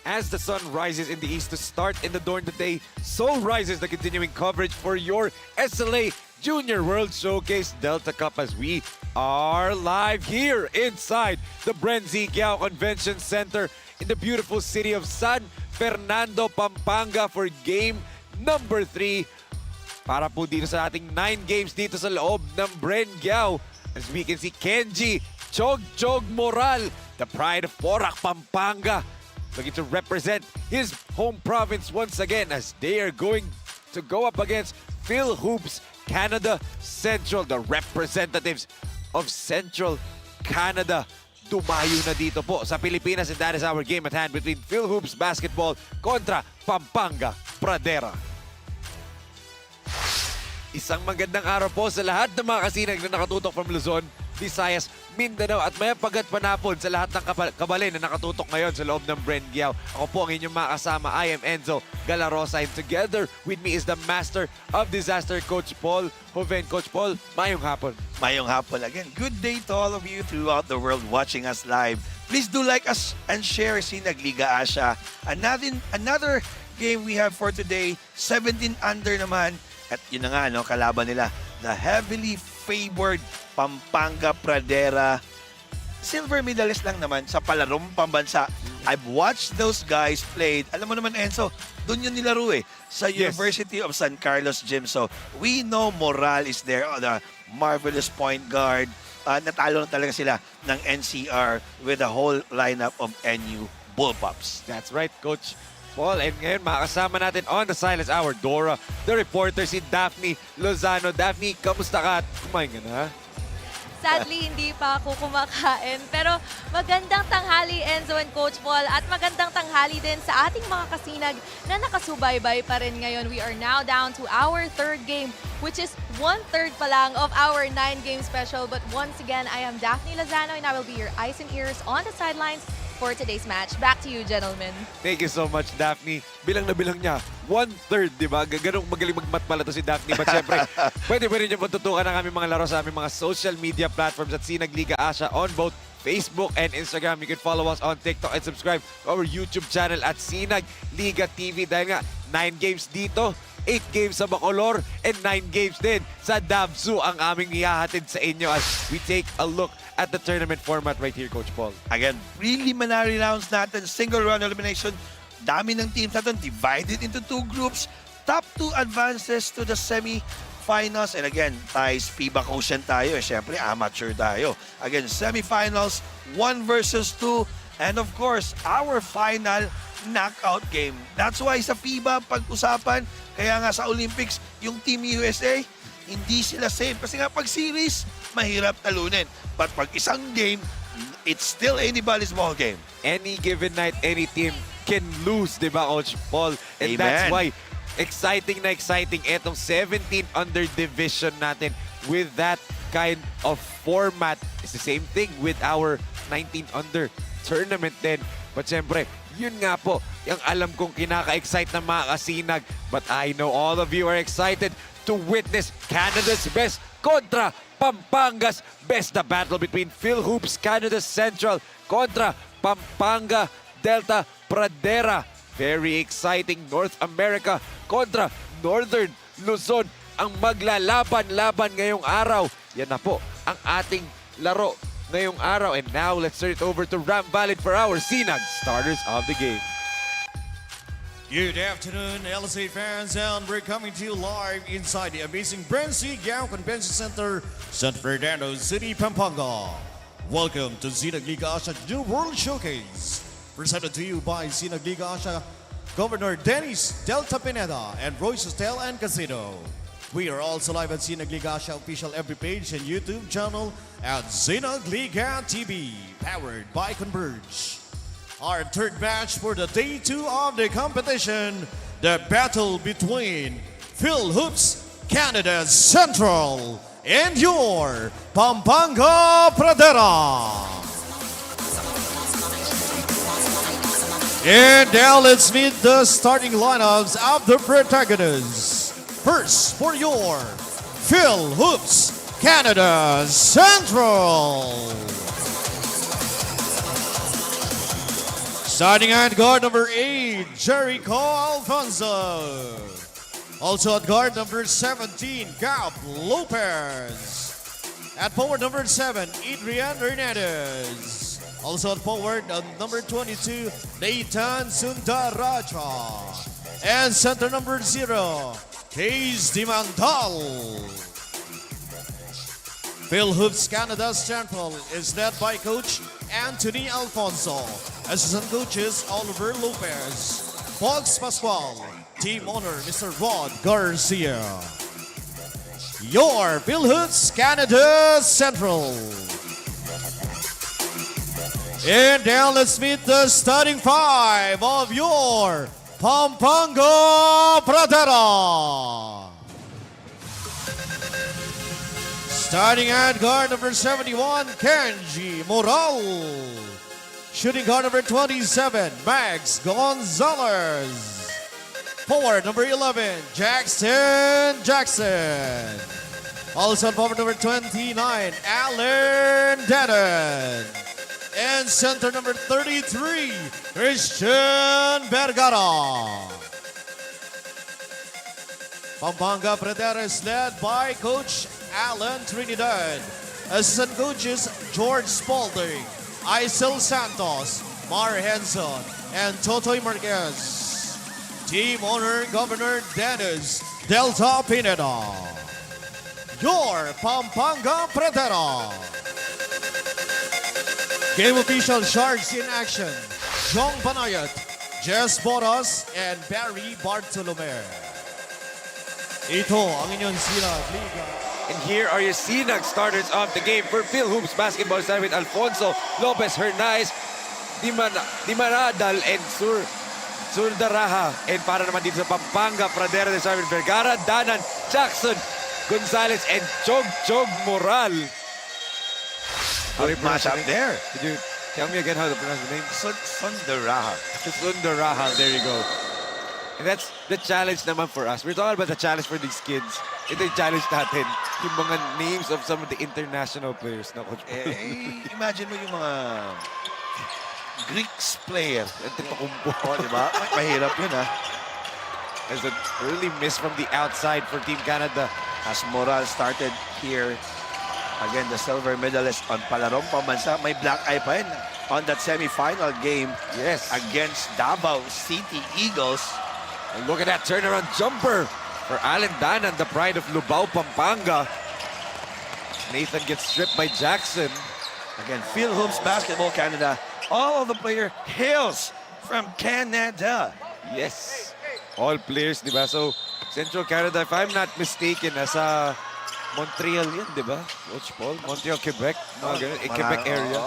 As the sun rises in the east to start in the dawn today, so rises the continuing coverage for your SLA Junior World Showcase Delta Cup as we are live here inside the BREN GUIAO Convention Center in the beautiful city of San Fernando, Pampanga for game number 3 para po dito sa ating 9 games dito sa loob ng BREN GUIAO. As we can see, Kenji Chog Moral, the pride of Porac, Pampanga, looking to represent his home province once again as they are going to go up against FIL-HOOPS Canada Central, the representatives of Central Canada. Dumayo na dito po sa Pilipinas, and that is our game at hand between FIL-HOOPS Basketball kontra Pampanga Pradera. Isang magandang araw po sa lahat ng mga kasinag na nakatutok from Luzon, Visayas, Mindanao at may pagat panapon sa lahat ng kabalin na nakatutok ngayon sa loob ng BREN GUIAO. Ako po ang inyong mga kasama. I am Enzo Galarosa, and together with me is the Master of Disaster, Coach Paul Joven. Coach Paul, mayong hapon. Mayong hapon again. Good day to all of you throughout the world watching us live. Please do like us and share Sinag, Liga, Asya. Another game we have for today, 17 under naman. At yun na nga, no, kalaban nila, the heavily favored Pampanga Pradera. Silver medalist lang naman sa palarong pambansa. I've watched those guys played. Alam mo naman, Enzo, doon yun nilaro eh. Sa University of San Carlos Gym. So, we know Moral is there, the marvelous point guard. Natalo na talaga sila ng NCR with the whole lineup of NU Bullpups. That's right, Coach Paul. And ngayon, makakasama natin on the silence hour, Dora, the reporter, si Daphne Lozano. Daphne, kamusta ka? Kumain ka na? Sadly, hindi pa ako kumakain. Pero magandang tanghali, Enzo and Coach Paul. At magandang tanghali din sa ating mga kasinag na nakasubaybay pa rin ngayon. We are now down to our third game, which is 1/3 pa lang of our 9-game special. But once again, I am Daphne Lozano and I will be your eyes and ears on the sidelines for today's match. Back to you, gentlemen. Thank you so much, Daphne. Bilang na bilang niya, 1/3, di ba? Ganong magaling magmat pala to si Daphne. But syempre, pwede niyo matutukan ang aming mga laro sa aming mga social media platforms at Sinag, Liga, Asya on both Facebook and Instagram. You can follow us on TikTok and subscribe to our YouTube channel at Sinag, Liga TV. Dahil nga, 9 games dito, 8 games sa Bacolor, and 9 games din sa Davsu ang aming ihahatid sa inyo as we take a look at the tournament format right here, Coach Paul. Again, preliminary rounds natin, single round elimination. Dami ng teams natin, divided into 2 groups. Top 2 advances to the semi-finals. And again, ties FIBA quotient tayo. Siyempre, amateur tayo. Again, semi-finals, 1 versus 2. And of course, our final knockout game. That's why sa FIBA, pag-usapan, kaya nga sa Olympics, yung Team USA, hindi sila safe. Kasi nga pag series, mahirap talunin. But pag isang game, it's still anybody's ball game. Any given night, any team can lose, di ba, Coach Paul? And Amen. that's why exciting na exciting etong 17 under division natin with that kind of format. It's the same thing with our 19 under tournament din. But syempre, yun nga po, yung alam kong kinaka-excite ng mga kasinag. But I know all of you are excited to witness Canada's best kontra Pampanga's best. The battle between FIL-HOOPS Canada Central kontra Pampanga Delta Pradera. Very exciting. North America kontra Northern Luzon, ang maglalaban-laban ngayong araw. Yan na po ang ating laro ngayong araw. And now, let's turn it over to Ram Valid for our Sinag starters of the game. Good afternoon, LSA fans, and we're coming to you live inside the amazing BREN GUIAO Convention Center, San Fernando City, Pampanga. Welcome to Sinag Liga Asya New World Showcase, presented to you by Sinag Liga Asya Governor Dennis Delta Pineda and Royce Hotel and Casino. We are also live at Sinag Liga Asya official every page and YouTube channel at Sinag Liga TV, powered by Converge. Our third match for the day 2 of the competition, the battle between FIL-HOOPS, Canada Central, and your Pampanga Pradera. And now let's meet the starting lineups of the protagonists. First, for your FIL-HOOPS, Canada Central. Starting at guard number 8, Jericho Alfonso. Also at guard number 17, Gab Lopez. At forward number 7, Adrian Hernandez. Also at forward number 22, Nathan Sundaraja. And center number 0, Case Dimandal. FIL-HOOPS Canada Central is led by Coach Anthony Alfonso. Assistant coaches Oliver Lopez, Fox Pascual, team owner Mr. Rod Garcia. Your FIL-HOOPS Canada Central. And now let's meet the starting 5 of your Pampanga Pradera. Starting at guard number 71, Kenji Moral. Shooting guard number 27, Max Gonzalez. Forward number 11, Jackson Jackson. Also forward number 29, Alan Denon. And center number 33, Christian Vergara. Pampanga Pradera is led by Coach Alan Trinidad. Assistant coaches George Spalding, Isel Santos, Mar Henson, and Totoy Marquez. Team owner Governor Dennis Delta Pineda. Your Pampanga Pradera. Game official Sharks in action, Jong Panayat, Jess Boras, and Barry Bartolome. Ito ang inyong Sinag Liga. And here are your Sinag starters of the game for FIL-HOOPS basketball side with Alfonso, Lopez, Hernandez, Dimaradal, and Surdaraja. And para naman dito sa Pampanga Pradera de Sarvin Vergara, Danan, Jackson, Gonzalez, and Chog Moral. Good match up there. Could you tell me again how to pronounce the name? Sundaraha. Sundaraja, there you go. And that's the challenge naman for us. We're talking about the challenge for these kids. Ito yung challenge natin. Yung mga names of some of the international players na Coach Paul. Imagine mo yung mga Greeks player. Antetokounmpo. Oh, diba? Mahirap yun, ha? There's a early miss from the outside for Team Canada. As Moral started here, again, the silver medalist on Palarong Pambansa, may black eye pa rin on that semi-final game, Yes. against Davao City Eagles. And look at that turnaround jumper for Alan Danan, the pride of Lubao, Pampanga. Nathan gets stripped by Jackson. Again, FIL-HOOPS Basketball Canada. All of the player hails from Canada. Yes. All players, di ba? So, Central Canada, if I'm not mistaken, nasa Montreal yun, di ba? Coach Paul? Montreal, Quebec. Mga ganun. Quebec area.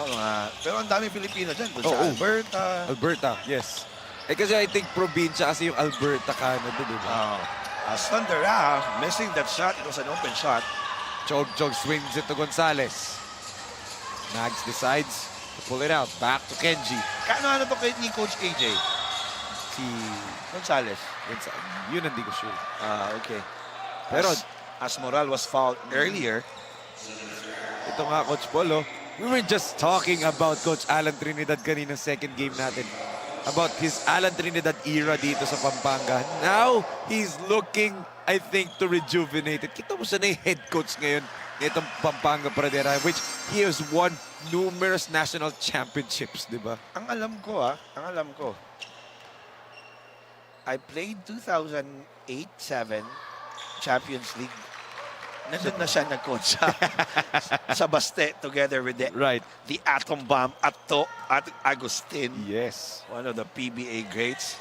Pero ang daming Pilipino dyan. Doon sa Oo. Alberta. Alberta, yes. Kasi I think probinsya kasi yung Alberta, Canada, di ba? Sundara missing that shot. It was an open shot. Chog swings it to Gonzalez. Nags decides to pull it out. Back to Kenji. Ano to kay ni Coach AJ? Si Gonzalez. Yun hindi ko sure. Okay. Pero as Moral was fouled earlier. ito nga, Coach Polo, we were just talking about Coach Alan Trinidad kanina second game natin. About his Alan Trinidad era dito sa Pampanga. Now, he's looking I think, to rejuvenate it. Kita mo siya na yung head coach ngayon nitong Pampanga Pradera, which he has won numerous national championships, di ba? Ang alam ko, I played 2008-7 Champions League. Nandun na siya nag-coach sa Baste together with the Atom Bomb at Agustin. Yes. One of the PBA greats.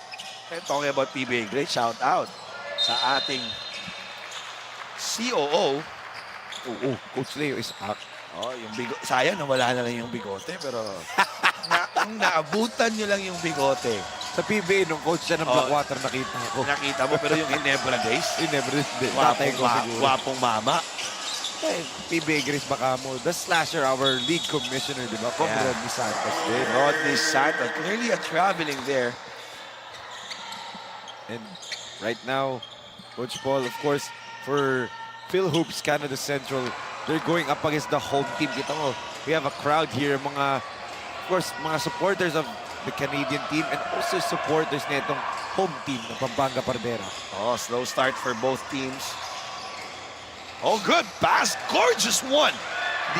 And talking about PBA greats, shout out sa ating COO. Coach Leo is up. Oh, yung sayang nawala na lang yung bigote, pero naabutan nyo lang yung bigote. Sa PBA, nung coach siya ng Blackwater, nakita ko. Nakita mo, pero yung Ginebra days, wapong mama. Eh, PBA Grace baka mo. The Slasher, our league commissioner, di ba? Rodney Santos din. Rodney Santos, clearly a traveling there. And right now, Coach Paul, of course, for FIL-HOOPS Canada Central, they're going up against the home team. Kita mo, we have a crowd here, of course, mga supporters of the Canadian team and also supporters na itong home team ng Pampanga Pradera. Oh, slow start for both teams. Oh, good pass. Gorgeous one.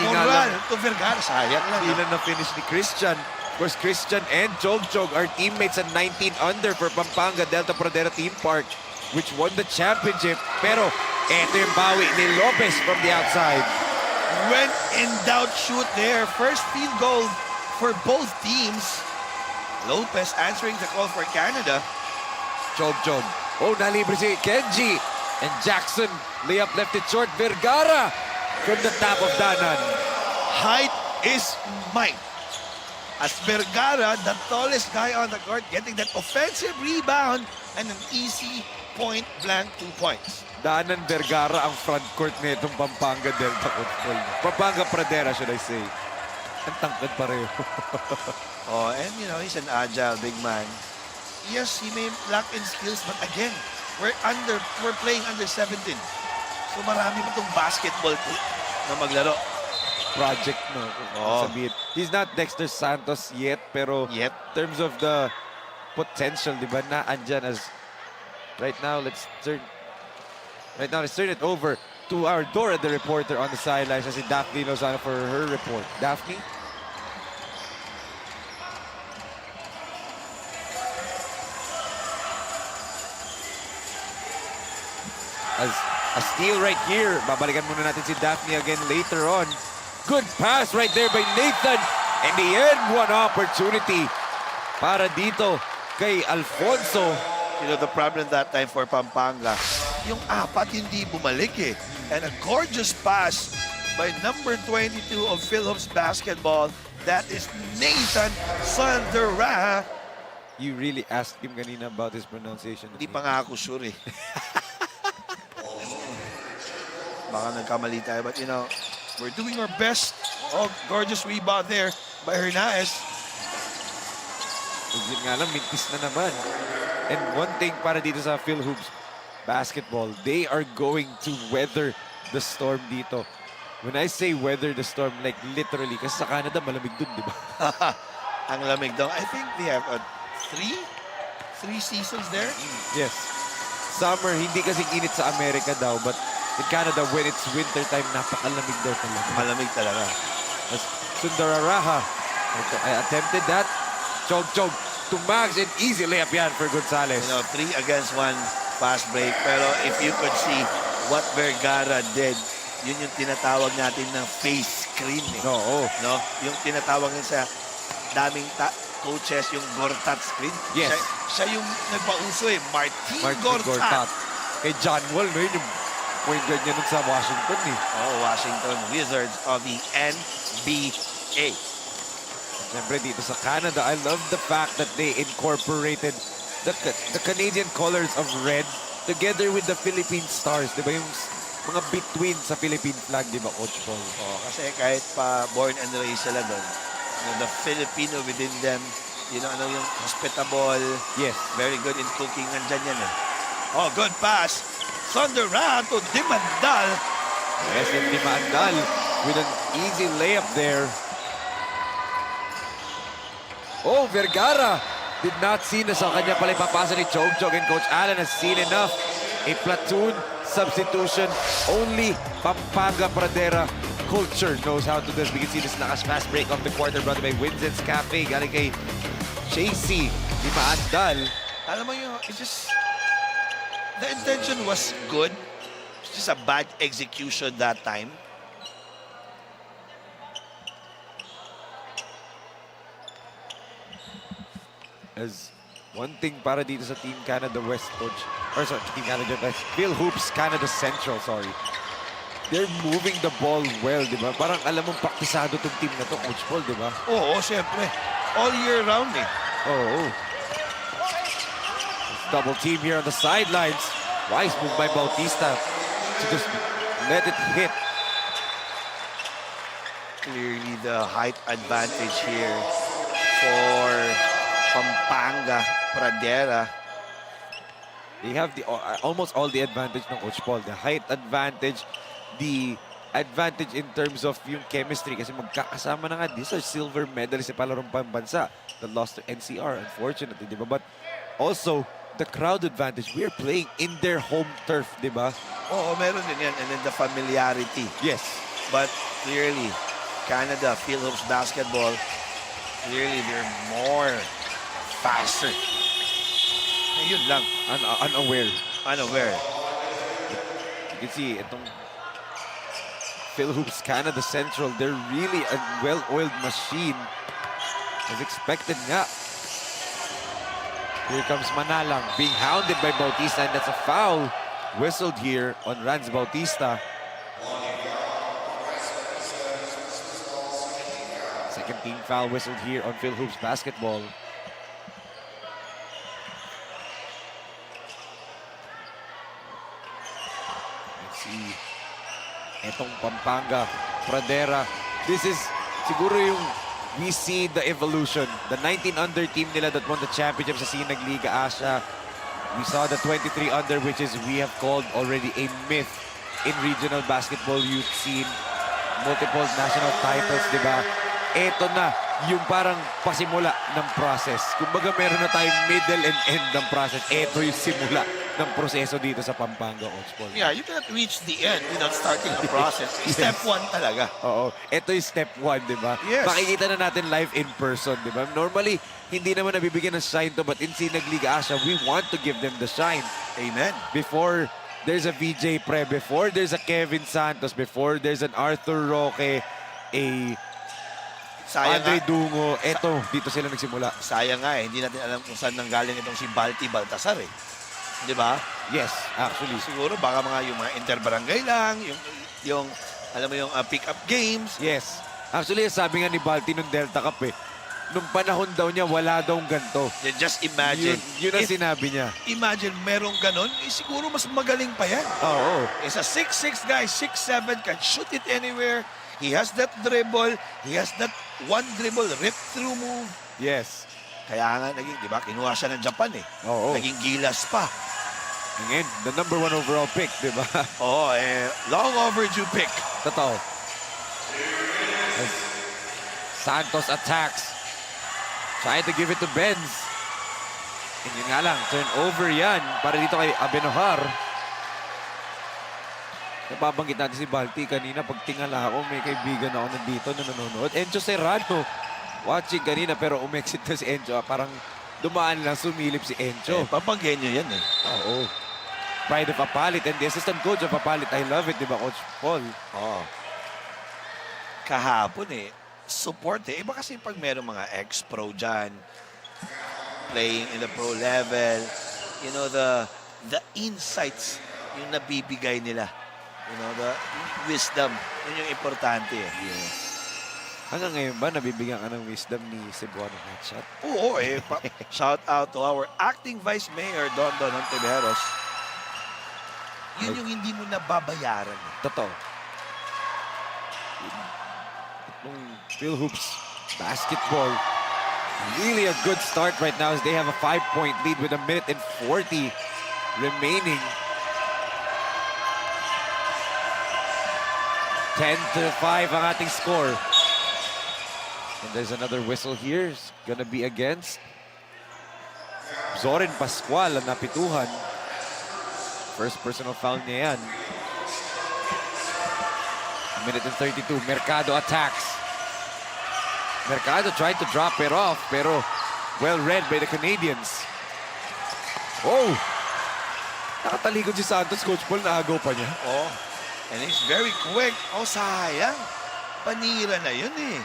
Moral to Vergara. Sayang lang. Hindi na na-finish ni Christian. Of course, Christian and Chog are teammates at 19 under for Pampanga Delta Pradera Team Park, which won the championship. Pero eto yung bawi ni Lopez from the outside. When in doubt, shoot there. First field goal for both teams. Lopez answering the call for Canada. Chog. Oh, nalibre si Kenji. And Jackson, layup left it short. Vergara from the top of Danan. Height is might. As Vergara, the tallest guy on the court, getting that offensive rebound and an easy point blank 2 points. Danan Vergara ang front court nitong Pampanga Delta Football. Pampanga Pradera, should I say. Ang tangkad pareho. Oh, and you know, he's an agile big man. Yes, he may lack in skills, but again, we're playing under 17. So marami pa itong basketball na maglaro. Project, no? Sabihin. He's not Dexter Santos yet, pero in terms of the potential, di ba, na andyan as right now, let's turn it over to our Dora, the reporter on the sidelines, si Daphne Lozano for her report. Daphne? A steal right here. Babalikan muna natin si Daphne again later on. Good pass right there by Nathan. And the end one opportunity para dito kay Alfonso. You know, the problem that time for Pampanga, yung apat hindi bumalik eh. And a gorgeous pass by number 22 of FIL-HOOPS basketball. That is Nathan Sandera. You really asked him kanina about his pronunciation. Hindi pa nga ako sure eh. Baka nagkamali tayo. But you know, we're doing our best. Oh, gorgeous rebound there by Hernandez. Yun nga lang, mintis na naman. And one thing para dito sa FIL-HOOPS basketball, they are going to weather the storm dito. When I say weather the storm, like literally, kasi sa Canada malamig dun, di ba? Ang lamig daw. I think they have three seasons there. Yes. Summer, hindi kasi init sa Amerika daw, but in Canada, when it's winter time, napakalamig daw talaga. Malamig talaga. As Sundararaha, I attempted that. Chog to Mags, and easy layup yan for Gonzalez. You know, 3 against 1 fast break. Pero if you could see what Vergara did, yun yung tinatawag natin ng face screen. Eh. No. Yung tinatawag nyo sa daming coaches, yung Gortat screen. Yes. Siya yung nagpauso eh. Martin Gortat. Kay John Wall, no, yun yung point guard niya nun sa Washington eh. Oh, Washington Wizards of the NBA. Siyempre dito sa Canada, I love the fact that they incorporated the Canadian colors of red together with the Philippine stars. Diba yung mga between sa Philippine flag, diba, Coach Paul? Oh, kasi kahit pa born and raised sila doon, the Filipino within them, you know, yung hospitable, yes, very good in cooking, nandyan yan eh. Oh, good pass. Sandera to Dimandal. Yes, and Dimandal with an easy layup there. Oh, Vergara did not see na sa kanya pala ipapasa ni Chog and Coach Allen has seen enough. A platoon substitution. Only Pampanga Pradera culture knows how to do this. We can see this lakas fast break of the quarter brought by Winston's Cafe. Galing kay Chasey. Di maandal. Alam mo yun, it's just... The intention was good. It's just a bad execution that time. As one thing para dito sa Team Canada West coach, or sorry, Team Canada West, FIL-HOOPS Canada Central, sorry. They're moving the ball well, di ba? Parang alam mong praktisado tong team na to, Coach Paul, di ba? Oo, syempre. All year round eh. Oh. Double team here on the sidelines. Wise move by Bautista to just let it hit. Clearly the height advantage here for Pampanga Pradera. They have the almost all the advantage ng Coach Paul. The height advantage, the advantage in terms of yung chemistry kasi magkakasama na nga. These are silver medalists sa palarong pambansa that lost to NCR, unfortunately, di ba? But also, the crowd advantage. We are playing in their home turf, di ba? Oo, meron din yan. And then the familiarity. Yes. But clearly, Canada, FIL-HOOPS basketball, clearly they're more faster. Ayun lang. Unaware. Unaware. You can see, itong FIL-HOOPS Canada Central, they're really a well-oiled machine. As expected nga. Here comes Manalang, being hounded by Bautista, and that's a foul whistled here on Rans Bautista. Second team foul whistled here on FIL-HOOPS basketball. Let's see. Etong Pampanga Pradera. This is siguro yung we see the evolution. The 19 under team nila that won the championship sa Sinag Liga Asya. We saw the 23 under, which is we have called already a myth in regional basketball youth scene. Multiple national titles, di ba? Ito na yung parang pasimula ng process. Kumbaga meron na tayong middle and end ng process. Ito yung simula ng proseso dito sa Pampanga, Coach Paul. Yeah, you cannot reach the end without starting the process. Step 1 talaga. Oo. Ito yung step 1, di ba? Yes. Makikita na natin live in person, di ba? Normally, hindi naman nabibigyan ng shine to, but in Sinag Liga Asya, we want to give them the shine. Amen. Before there's a VJ Pre, before there's a Kevin Santos, before there's an Arthur Roque, a Sayang Andre nga, Dungo, eto, dito sila nagsimula. sayang nga eh. Hindi natin alam kung saan nanggaling itong si Balti Baltasar eh. Di ba? Yes, actually. Siguro baka yung mga interbarangay lang, yung alam mo yung pick-up games. Yes. Actually, sabi nga ni Balti nung Delta Cup eh, nung panahon daw niya, wala daw ganito. Just imagine. Yun ang sinabi niya. Imagine merong ganon, siguro mas magaling pa yan. Oo. It's a 6'6 guy, 6'7, can shoot it anywhere. He has that dribble. He has that one dribble, rip-through move. Yes. Kaya nga naging, di ba, kinuha siya ng Japan eh. Oo. Naging gilas pa. Ngayon, the number 1 overall pick, di ba? Oo, long overdue pick. Totoo. As Santos attacks. Trying to give it to Benz. And yun nga lang, turnover yan para dito kay Abenojar. Napabanggit natin si Balti kanina. Pag tingala ako, may kaibigan ako nandito na nanonood. Encho Serrano. Watching kanina pero umexit na si Encho. Parang dumaan lang, sumilip si Encho. Papagyenyo yan eh. Oo. Pride of Apalit and the assistant coach of Apalit. I love it, di ba, Coach Paul? Oo. Kahapon eh, support eh. Iba kasi pag merong mga ex-pro dyan, playing in the pro level, you know, the insights yung nabibigay nila. You know, the wisdom. Yun yung importante eh. Yes. Hanggang ngayon ba, nabibigyan ka ng wisdom ni Cebuano Hotshot? Oo eh. Shout out to our acting Vice Mayor, Don Ontiveros. Yun yung hindi mo nababayaran. Totoo. Nung FIL-HOOPS basketball, really a good start right now as they have a 5-point lead with 1 minute and 40 remaining. 10-5 ang ating score. And there's another whistle here. It's gonna be against Zorin Pascual ang napituhan. First personal foul niya yan. A minute and 32. Mercado attacks. Mercado tried to drop it off, pero well read by the Canadians. Oh! Nakatalikod si Santos, Coach Paul, naagaw pa niya. Oh, and he's very quick. Oh, sayang. Panira na yun eh.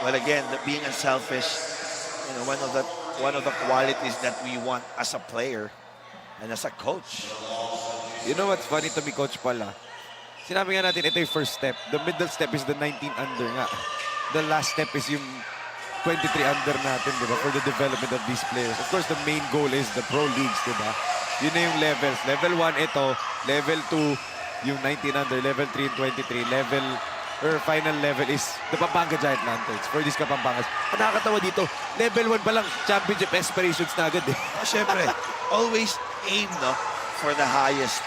Well, again, being unselfish, you know, one of the qualities that we want as a player and as a coach. You know what's funny to me, Coach Paul, Sinabi nga natin, ito yung first step. The middle step is the 19 under nga. The last step is yung 23 under natin, di ba? For the development of these players. Of course, the main goal is the pro leagues, di ba? Yun na yung levels. Level 1, ito. Level 2, yung 19 under. Level 3 and 23. Final level is the Pampanga Giant Lanterns for these Kapampangas. Ang nakakatawa dito, level 1 pa lang, championship aspirations na agad eh. Oh, syempre, always aim, no, for the highest.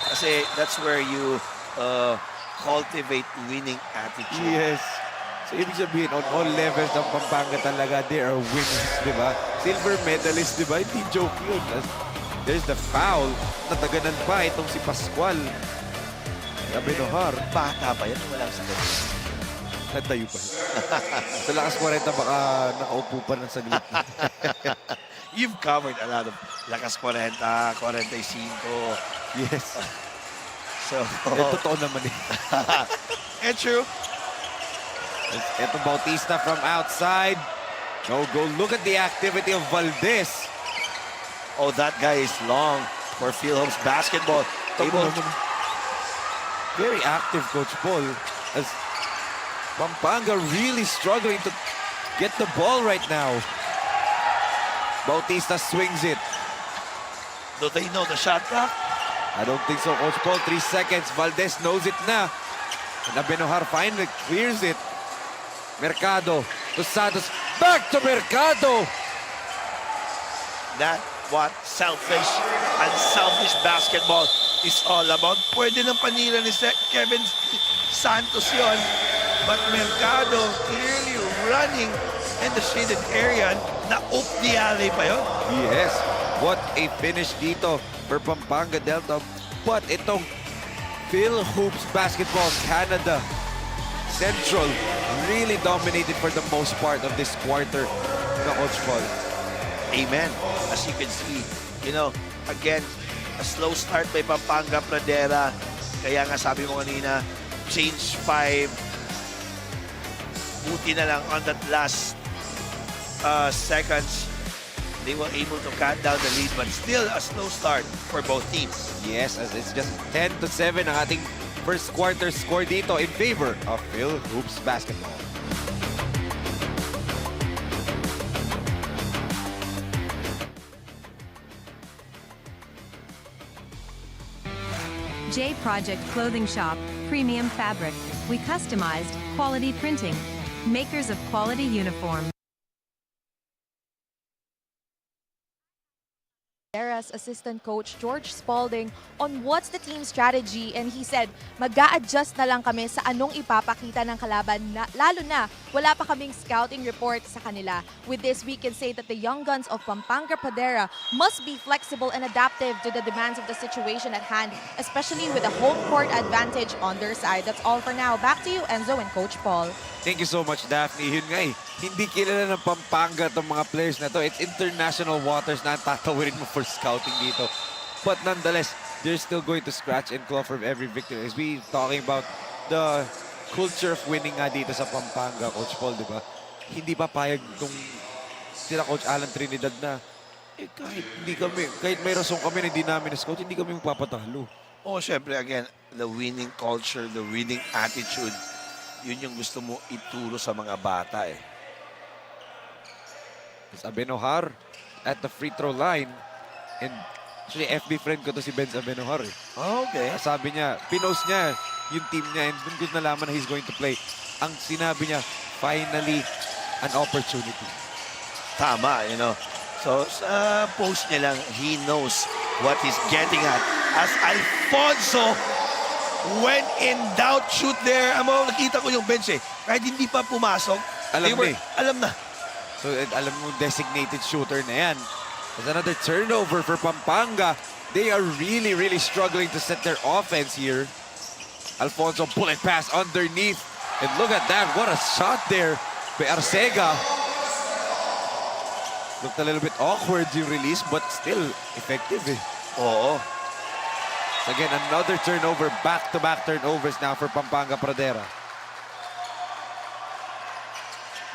Kasi that's where you cultivate winning attitude. Yes. So, ibig sabihin, on all levels ng Pampanga talaga, they are winners, di ba? Silver medalist, di ba? Hindi joke yun. There's the foul. Nataganan pa itong si Pascual. Abenohar. Bata pa yan, walang sakit. Natayo pa. Sa lakas 40, baka nakaupo pa ng saglit. You've covered a lot of lakas 40, 45. Yes. So, Totoo naman eh. it's true. Ito Bautista from outside. No go. Look at the activity of Valdez. Oh, that guy is long for FIL-HOOPS basketball. Very active, Coach Paul. As Pampanga really struggling to get the ball right now. Bautista swings it. Do they know the shot clock? I don't think so, Coach Paul. 3 seconds. Valdez knows it na. And Abenohar finally clears it. Mercado to Santos. Back to Mercado. That's what unselfish basketball is all about. Pwede ng panira ni Kevin Santos yon. But Mercado clearly running in the shaded area. Na-up the alley pa yun. Yes. What a finish dito for Pampanga Delta. But itong FIL-HOOPS Basketball Canada Central really dominated for the most part of this quarter na Coach Paul. Amen. As you can see, you know, again, a slow start by Pampanga Pradera. Kaya nga sabi mo kanina, change 5. Buti na lang on that last seconds. They were able to cut down the lead, but still a slow start for both teams. Yes, as it's just 10-7 ang ating first quarter score dito in favor of FIL-HOOPS Basketball. J Project Clothing Shop, Premium Fabric. We customized, quality printing. Makers of quality uniform. Pradera's assistant coach George Spalding on what's the team strategy, and he said mag-a-adjust na lang kami sa anong ipapakita ng kalaban, lalo na wala pa kaming scouting report sa kanila. With this, we can say that the young guns of Pampanga Pradera must be flexible and adaptive to the demands of the situation at hand, especially with a home court advantage on their side. That's all for now. Back to you, Enzo and Coach Paul. Thank you so much, Daphne. Yun nga eh, hindi kilala ng Pampanga itong mga players na to. It's international waters na tatawirin mo for scouting dito. But nonetheless, they're still going to scratch and claw from every victory. As we talking about the culture of winning nga dito sa Pampanga, Coach Paul, di ba? Hindi pa payag itong sila Coach Alan Trinidad na kahit may rason kami na hindi namin na-scout, hindi kami magpapatalo. Oh, syempre, again, the winning culture, the winning attitude, yun yung gusto mo ituro sa mga bata eh. It's Abenohar at the free throw line. And actually, FB friend ko to si Benz Abenohar eh. Okay. Sabi niya, pinost niya yung team niya and dun ko nalaman na he's going to play. Ang sinabi niya, finally, an opportunity. Tama, you know. So, sa post niya lang, he knows what he's getting at. As Alfonso, when in doubt, shoot there. Nakita ko yung bench eh. Kahit hindi pa pumasok, alam na. So, alam mo, designated shooter na yan. There's another turnover for Pampanga. They are really, really struggling to set their offense here. Alfonso bullet pass underneath. And look at that. What a shot there by Arcega. Looked a little bit awkward yung release, but still effective eh. Oo. So again, another turnover. Back-to-back turnovers now for Pampanga Pradera.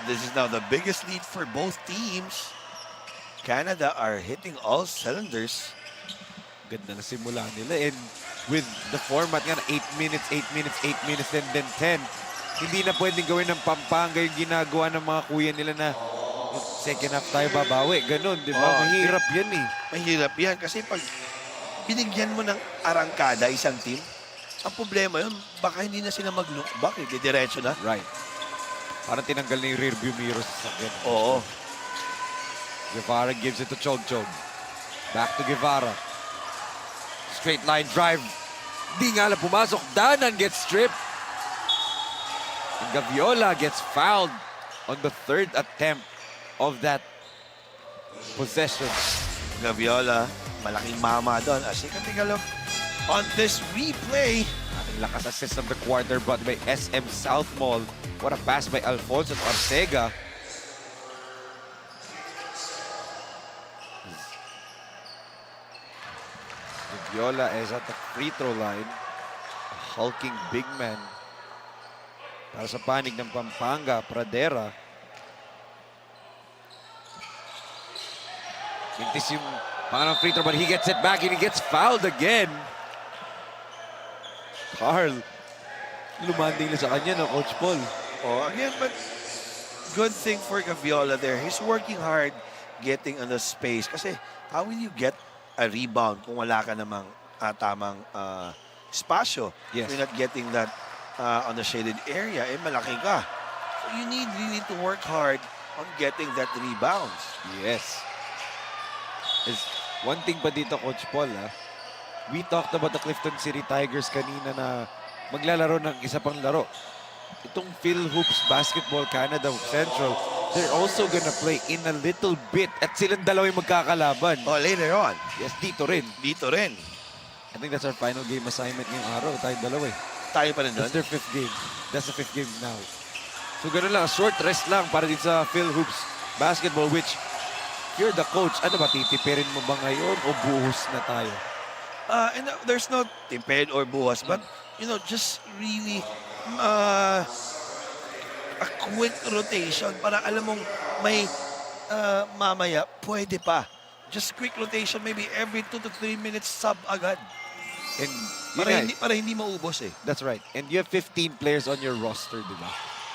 This is now the biggest lead for both teams. Canada are hitting all cylinders. Ganda na simula nila. And with the format nga na 8 minutes, 8 minutes, 8 minutes, and then 10, hindi na pwedeng gawin ng Pampanga yung ginagawa ng mga kuya nila na second half tayo babawi. Ganon, di ba? Oh, Mahirap yan eh. Mahirap yan kasi pag binigyan mo ng arangkada isang team, ang problema yun, baka hindi na sila mag-look back. Diretso na. Right. Parang tinanggal na yung rearview mirror sa sakyan. Oo. Guevara gives it to Chog Chog. Back to Guevara. Straight line drive. Di nga lang pumasok. Danan gets stripped. And Gaviola gets fouled on the third attempt of that possession. Gaviola, malaking mama doon. As you can take a look on this replay. Ating lakas assist of the quarter brought by SM South Mall. What a pass by Alfonso to Arcega. Gaviola is at the free throw line. A hulking big man. Para sa panig ng Pampanga Pradera. Mintis yung pangalang free throw, but he gets it back and he gets fouled again. Carl, lumanding na sa kanya, no, Coach Paul. Oh, again, but good thing for Gaviola there. He's working hard getting on the space. Kasi how will you get a rebound kung wala ka namang tamang spasyo? Yes. You're not getting that on the shaded area. Eh, malaki ka. So you need really to work hard on getting that rebounds. Yes. Is one thing pa dito, Coach Paul, we talked about the Clifton City Tigers kanina na maglalaro ng isa pang laro. Itong FIL-HOOPS Basketball Canada Central, they're also gonna play in a little bit at silang dalawa yung magkakalaban. Oh, later on. Yes, dito rin. Dito rin. I think that's our final game assignment ngayong araw. Tayong dalawa eh. Tayo pa rin doon. That's their fifth game. That's the fifth game now. So ganun lang, a short rest lang para dito sa FIL-HOOPS Basketball, which if you're the coach, ano ba, titipirin mo ba ngayon o buhos na tayo? And there's no tipid or buwas, but you know, just really a quick rotation para alam mong may mamaya pwede pa. Just quick rotation, maybe every 2 to 3 minutes sub agad. And Para hindi maubos eh. that's right. And you have 15 players on your roster, di ba?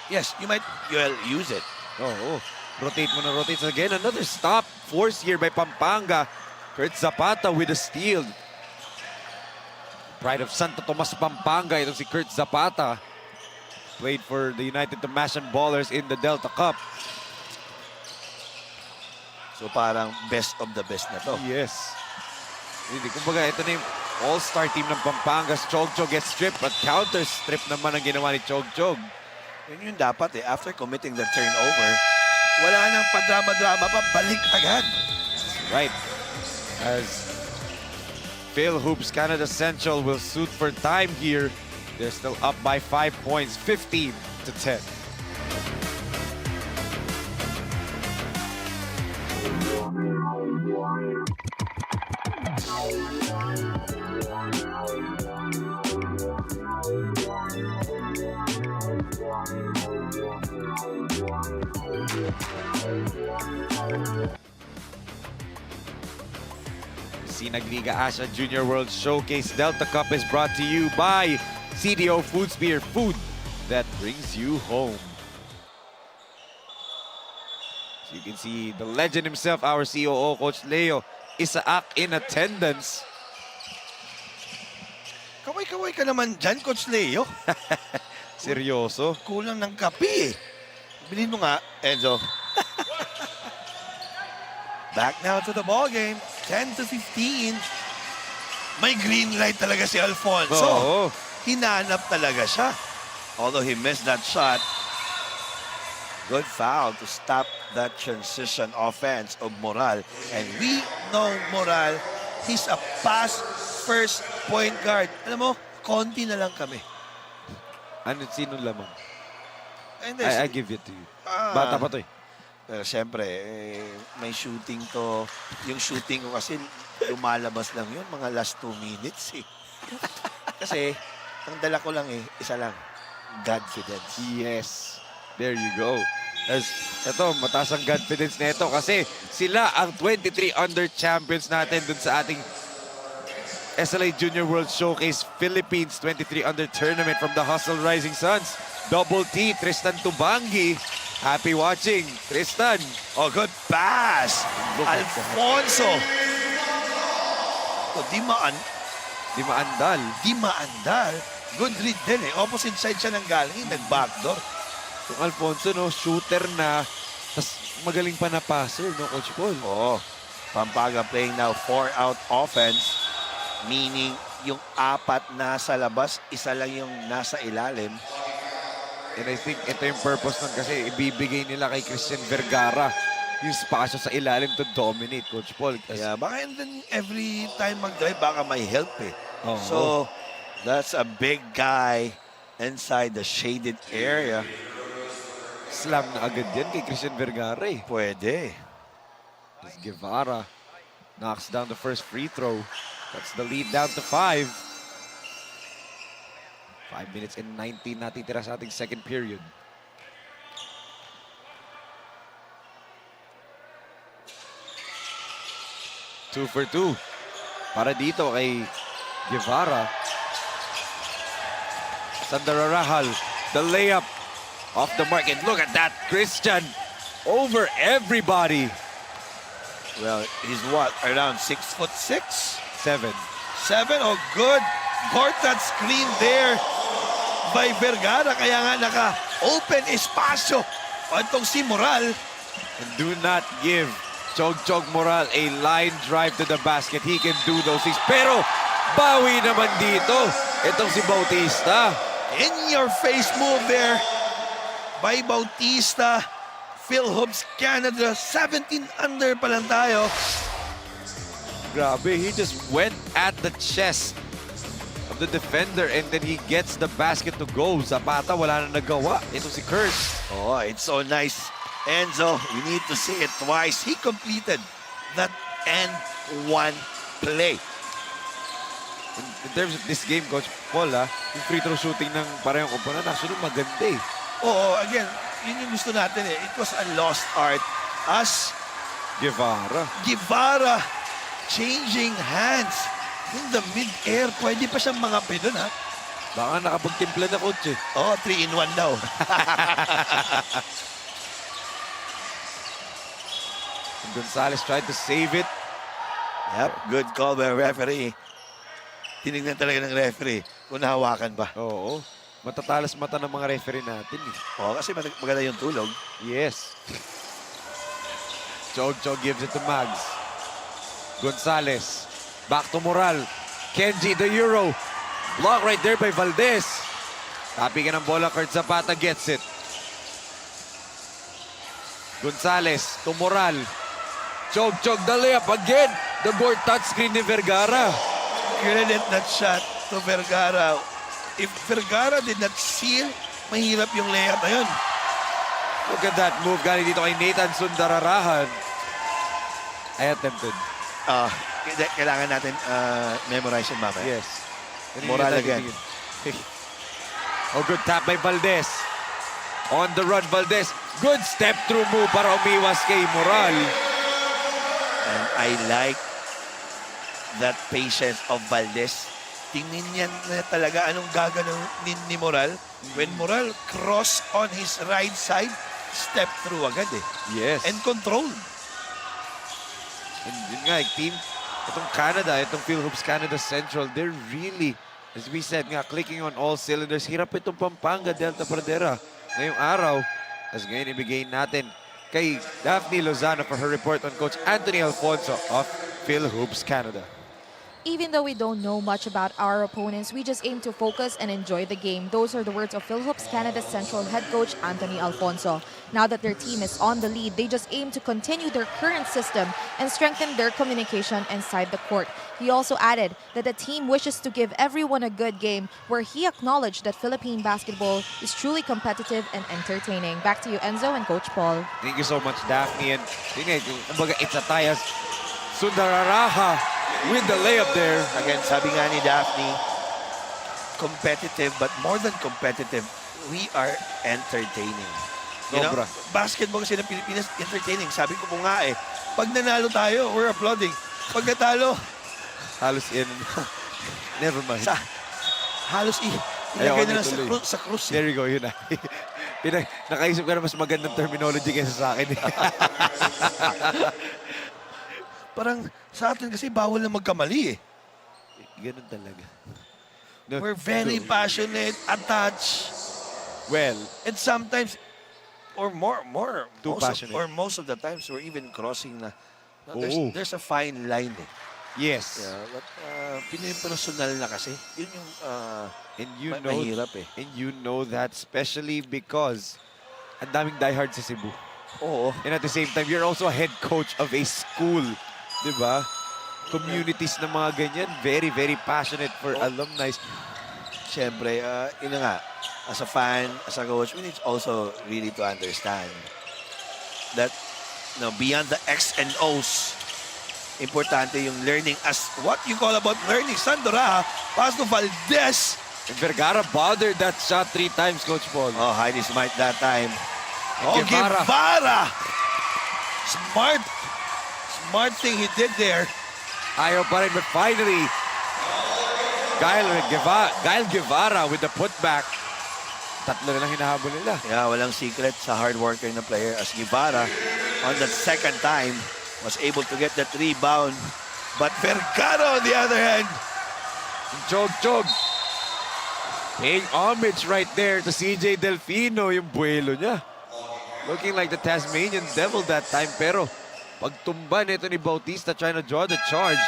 Yes, you'll use it. Oo. Rotate mo na rotate. Again, another stop. Forced here by Pampanga. Kurt Zapata with a steal. Pride of Santo Tomas Pampanga. Itong si Kurt Zapata. Played for the United Tomasian Ballers in the Delta Cup. So parang best of the best na to. Yes. Hindi, kumbaga, ito na yung all-star team ng Pampanga. Chog Chog gets stripped, but counter-strip naman ang ginawa ni Chog Chog. Yun yung dapat eh. After committing the turnover, wala nang padrama-drama pa, balik agad. Right. As FIL-HOOPS Canada Central will suit for time here. They're still up by 5 points, 15 to 10. Sinag Liga Asya Junior World Showcase Delta Cup is brought to you by CDO Foods Beer, food that brings you home. So you can see the legend himself, our COO, Coach Leo Isaac in attendance. Kaway-kaway ka naman dyan, Coach Leo. Seryoso. Kulang ng kape eh. Bilhin mo nga, Enzo. Back now to the ball game. 10 to 15. May green light talaga si Alfonso. Oo. Hinanap talaga siya. Although he missed that shot. Good foul to stop that transition offense of Moral. And we know Moral He's a pass first point guard. Alam mo, konti na lang kami. Ano, sino lamang? And I give it to you. Bata pa to eh. Pero siyempre, may shooting to. Yung shooting ko kasi lumalabas lang yun, mga last 2 minutes eh. Kasi, ang dala ko lang isa lang. Godfidence. Yes. There you go. Ito, mataas ang confidence na ito kasi sila ang 23 under champions natin dun sa ating SLA Junior World Showcase Philippines 23 under tournament from the Hustle Rising Suns. Double T, Tristan Tubangi. Happy watching, Tristan. Oh, good pass. Alfonso. Oh, di maandal. Good read din eh. Opposite side siya ng galing. Nag-backdoor. Yung Alfonso, no, shooter na, tas magaling pa na passer, no, Coach Paul? Oo. Pampanga playing now 4-out offense. Meaning, yung 4 nasa labas, isa lang yung nasa ilalim. And I think ito yung purpose nun kasi ibibigay nila kay Christian Vergara yung spasyo sa ilalim to dominate, Coach Paul. Kaya baka and then every time mag-drive, baka may help eh. Oo. So, that's a big guy inside the shaded area. Slam na agad yan kay Christian Vergara eh. Pwede. As Guevara knocks down the first free throw. That's the lead down to 5. 5 minutes and 19 natitira sa ating second period. Two for two. Para dito kay Guevara. Sandararahal. The layup off the mark. And look at that, Christian over everybody. Well, he's what? Around 6'6"? 7. 7? Oh, good. Court that screen there by Vergara. Kaya nga naka-open espasyo. O itong si Moral. And do not give Chog Moral a line drive to the basket. He can do those things. Pero bawi naman dito. Itong si Bautista. In-your-face move there by Bautista. FIL-HOOPS Canada. 17 under pa lang tayo. Grabe, he just went at the chest of the defender and then he gets the basket to go. Zapata, wala na nagawa. Ito si Curse. Oh, it's so nice. Enzo, we need to say it twice. He completed that and one play. In terms of this game, Coach Paul, yung free throw shooting ng parehong komponan, actually maganda eh. Oo, again, yun yung gusto natin eh. It was a lost art as Guevara changing hands in the mid-air. Pwede pa siyang mga pedon, ha? Baka nakapagtimpla na, Coach eh. Oh, 3-in-1 daw. Gonzalez tried to save it. Yep, good call by referee. Tinignan talaga ng referee kung nahawakan ba. Oo. Matatalas mata ng mga referee natin eh. Oo, kasi maganda yung tulog. Yes. Chog gives it to Mags. Gonzalez. Back to Moral. Kenji, the Euro. Block right there by Valdez. Tapi ka ng bola, Kurt Zapata gets it. Gonzalez to Moral. Chog, the layup again. The board touchscreen ni Vergara. Credit that shot to Vergara. If Vergara did not seal, mahirap yung layup na yun. Look at that move. Galing dito kay Nathan Sundararahan. I attempted. Kailangan natin memorize yun mamaya. Yes. Moral again. Oh, good tap by Valdez. On the run, Valdez. Good step-through move para umiwas kay Moral. And I like that patience of Valdez. Tingnan niya na talaga anong gagawin ni Moral. When Moral cross on his right side, step through agad eh. Yes. And control. And yun nga, team, itong Canada, itong FIL-HOOPS Canada Central, they're really, as we said nga, clicking on all cylinders. Hirap itong Pampanga Delta Pradera ngayong araw. As ngayon, ibigay natin kay Daphne Lozano for her report on Coach Anthony Alfonso of FIL-HOOPS Canada. Even though we don't know much about our opponents, we just aim to focus and enjoy the game. Those are the words of FIL-HOOPS Canada's Central head coach Anthony Alfonso. Now that their team is on the lead, they just aim to continue their current system and strengthen their communication inside the court. He also added that the team wishes to give everyone a good game, where he acknowledged that Philippine basketball is truly competitive and entertaining. Back to you, Enzo and Coach Paul. Thank you so much, Daphne. And kumbaga, it's a tie as Sundararaha with the layup there. Again, sabi nga ni Daphne, competitive, but more than competitive, we are entertaining. You know, Sobra. basketball kasi ng Pilipinas, entertaining. Sabi ko po nga pag nanalo tayo, we're applauding. Pag natalo, Halos in. Never mind. halos ilagay na lang sa krus. There you go, yun na. Nakaisip ka na mas magandang terminology kaysa sa akin. Parang sa atin kasi bawal na magkamali Ganun talaga. No, We're very passionate, attached, well, and sometimes, or Too passionate. most of the times, we're even crossing na. Oo. There's a fine line yes. Yeah, but pinipersonal na kasi. Yun yung And you know, mahirap and you know that, especially because ang daming diehard sa Cebu. Oo. And at the same time, you're also a head coach of a school. Diba? Communities na mga ganyan, very, very passionate for alumni. Siyempre, yun na nga, as a fan, as a coach, we need also really to understand that, beyond the X and O's, importante yung learning as what you call about learning. Sandora, pass to Valdez. And Vergara bothered that shot 3 times, Coach Paul. Oh, Heidi Smite that time. And Guevara. Smart thing he did there. Ayaw pa rin, but finally, Gael Guevara with the putback. Tatlo na lang hinahabol nila. Yeah, walang secret sa hard worker na player as Guevara on that second time was able to get that rebound. But Vergara on the other hand. Chog. Paying homage right there to CJ Delfino, yung buwelo niya. Looking like the Tasmanian Devil that time, pero pagtumba nito ni Bautista trying to draw the charge.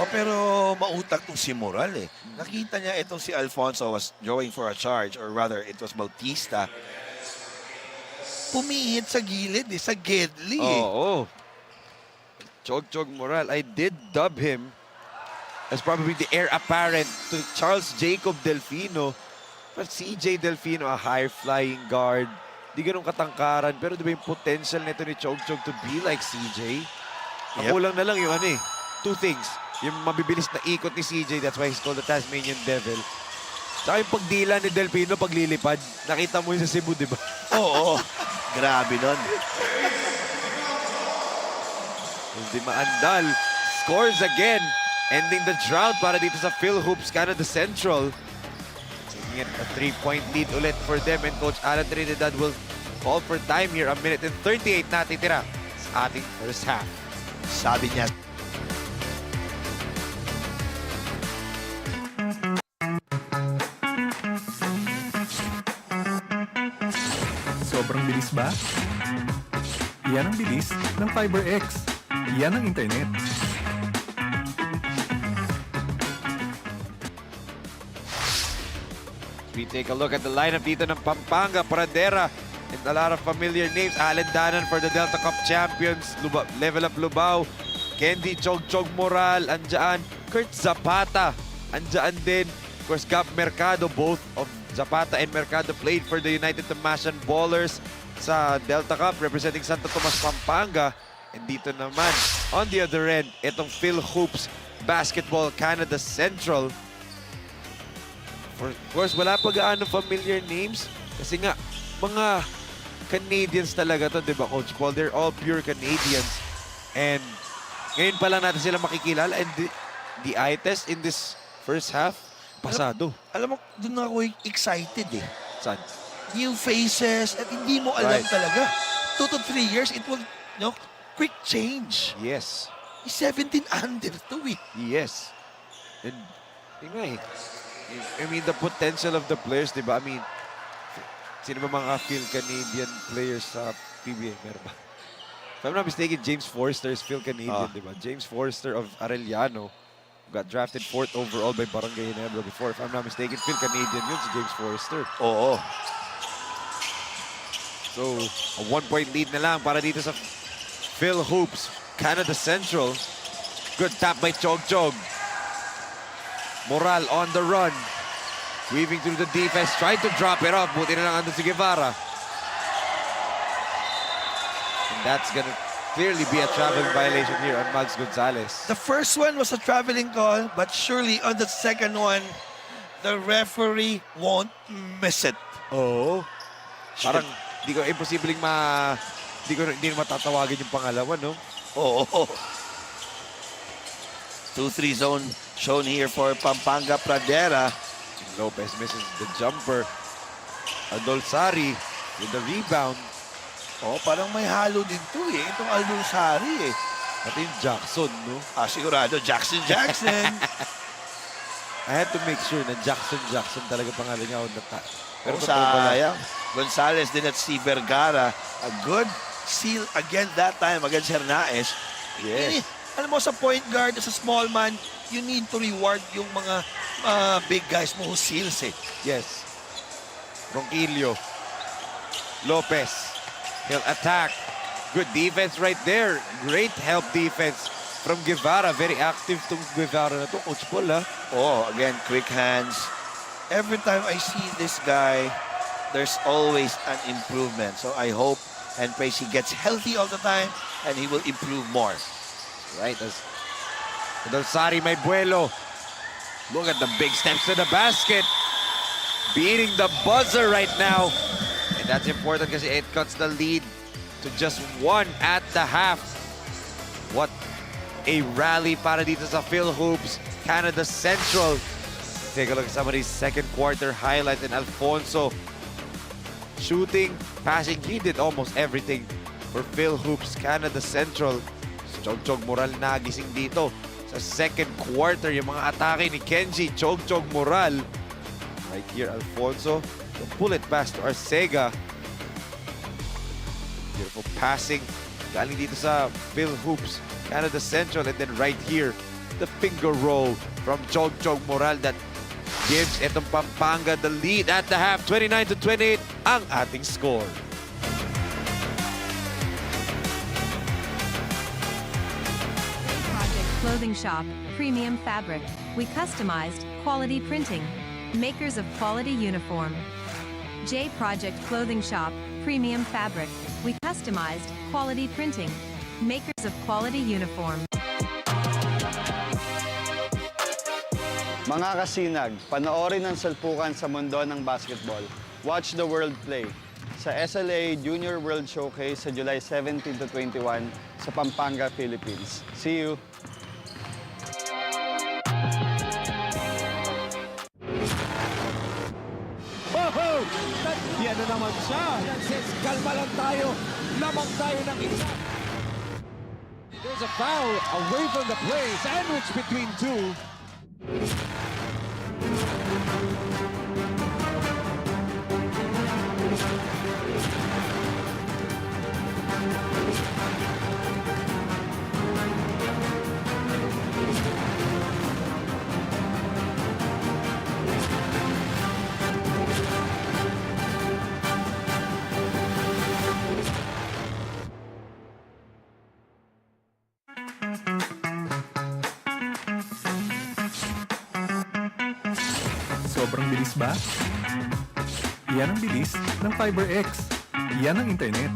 Oh, pero mautak tong si Moral Nakita niya itong si Alfonso was drawing for a charge, or rather it was Bautista. Pumihit sa gilid sa Gedli Oo. Chog Moral. I did dub him as probably the heir apparent to Charles Jacob Delfino. But CJ Delfino, a high-flying guard. Di ganun katangkaran. Pero di ba yung potential nito ni Chog to be like CJ? Ang kulang na lang yung 2 things. Yung mabibilis na ikot ni CJ, that's why he's called the Tasmanian Devil. Tsaka yung pagdila ni Delfino paglilipad. Nakita mo yun sa Cebu, di ba? Oo. Grabe nun. Hindi maandal. Scores again. Ending the drought para dito sa FIL-HOOPS Canada Central. Taking it a 3-point lead ulit for them. And Coach Alan Trinidad will call for time here. 1 minute and 38 na titira sa ating first half. Sabi niya, Sobrang bilis ba? Yan ang bilis ng FiberX. Yan ang internet. We take a look at the lineup dito ng Pampanga Pradera. And a lot of familiar names. Allen Danan for the Delta Cup champions. Level Up Lubao. Candy Chog Moral. Andyan. Kurt Zapata. Andyan din. Of course, Gab Mercado. Both of Zapata and Mercado played for the United Tomasian Ballers sa Delta Cup representing Santo Tomas, Pampanga. And dito naman, on the other end, itong FIL-HOOPS Basketball Canada Central. Of course, wala pa gaano familiar names kasi nga, mga Canadians talaga to, di ba, Coach Paul? They're all pure Canadians. And ngayon pa lang natin sila makikilala. And the eye test in this first half, pasado. alam mo, doon ako excited Saan? New faces at hindi mo alam talaga. 2 to 3 years, it will, quick change. Yes. 17 under to Yes. And, yun nga I mean, the potential of the players, di ba? I mean, sino ba mga Phil-Canadian players sa PBA? Meron ba? If I'm not mistaken, James Forster is Phil-Canadian, di ba? James Forster of Arellano. got drafted 4th overall by Barangay Ginebra before. If I'm not mistaken, Phil-Canadian yun si James Forrester. Oo. So, a 1-point lead na lang para dito sa FIL-HOOPS, Canada Central. Good tap by Chog Chog. Moral on the run. Weaving through the defense, tried to drop it off. Buti na lang andun si Guevara. And that's gonna clearly be a traveling violation here on Mags Gonzalez. The first one was a traveling call, but surely on the second one, the referee won't miss it. Oo. Parang hindi na matatawagin yung pangalawa, no? Oo. 2-3 zone shown here for Pampanga Pradera. Lopez misses the jumper. Adolsari with the rebound. Oh, parang may halo din to eh. Itong Aldulsari eh. Pati yung Jackson, no? Sigurado, Jackson. I had to make sure na Jackson talaga pangalan niya on the top. Pero totoo pala. sayang. Gonzalez din at si Vergara. A good seal again that time against Hernaez. Yes. Alam mo, sa point guard, sa small man, you need to reward yung mga big guys mo who seals eh. Yes. Ronquillo. Lopez. He'll attack. Good defense right there. Great help defense from Guevara. Very active tong Guevara na to. Coach Paul, ha? Oh, again, quick hands. Every time I see this guy, there's always an improvement. So I hope and pray he gets healthy all the time and he will improve more. Right, as Adolsari may buelo. Look at the big steps to the basket. Beating the buzzer right now. And that's important because it cuts the lead to just 1 at the half. What a rally para dito sa FIL-HOOPS, Canada Central. Take a look at some of these second quarter highlights. And Alfonso shooting, passing, he did almost everything for FIL-HOOPS, Canada Central. Chog-Chog Moral nagising dito sa second quarter. Yung mga atake ni Kenji, Chog-Chog Moral. Right here, Alfonso. The bullet pass to Arcega. Beautiful passing. Galing dito sa FIL-HOOPS, Canada Central. And then right here, the finger roll from Chog-Chog Moral that gives itong Pampanga the lead at the half. 29-28 ang ating score. Clothing Shop, Premium Fabric. We customized, quality printing. Makers of quality uniform. J Project Clothing Shop, Premium Fabric. We customized, quality printing. Makers of quality uniform. Mga kasinag, panoorin ang salpukan sa mundo ng basketball. Watch the world play sa SLA Junior World Showcase sa July 17 to 21 sa Pampanga, Philippines. See you! Yan na naman siya. Yan says, kalma lang tayo. Lamang tayo ng isa. There's a foul away from the play. Sandwich between two. Sobrang bilis ba? Yan ang bilis ng FiberX. Yan ang internet.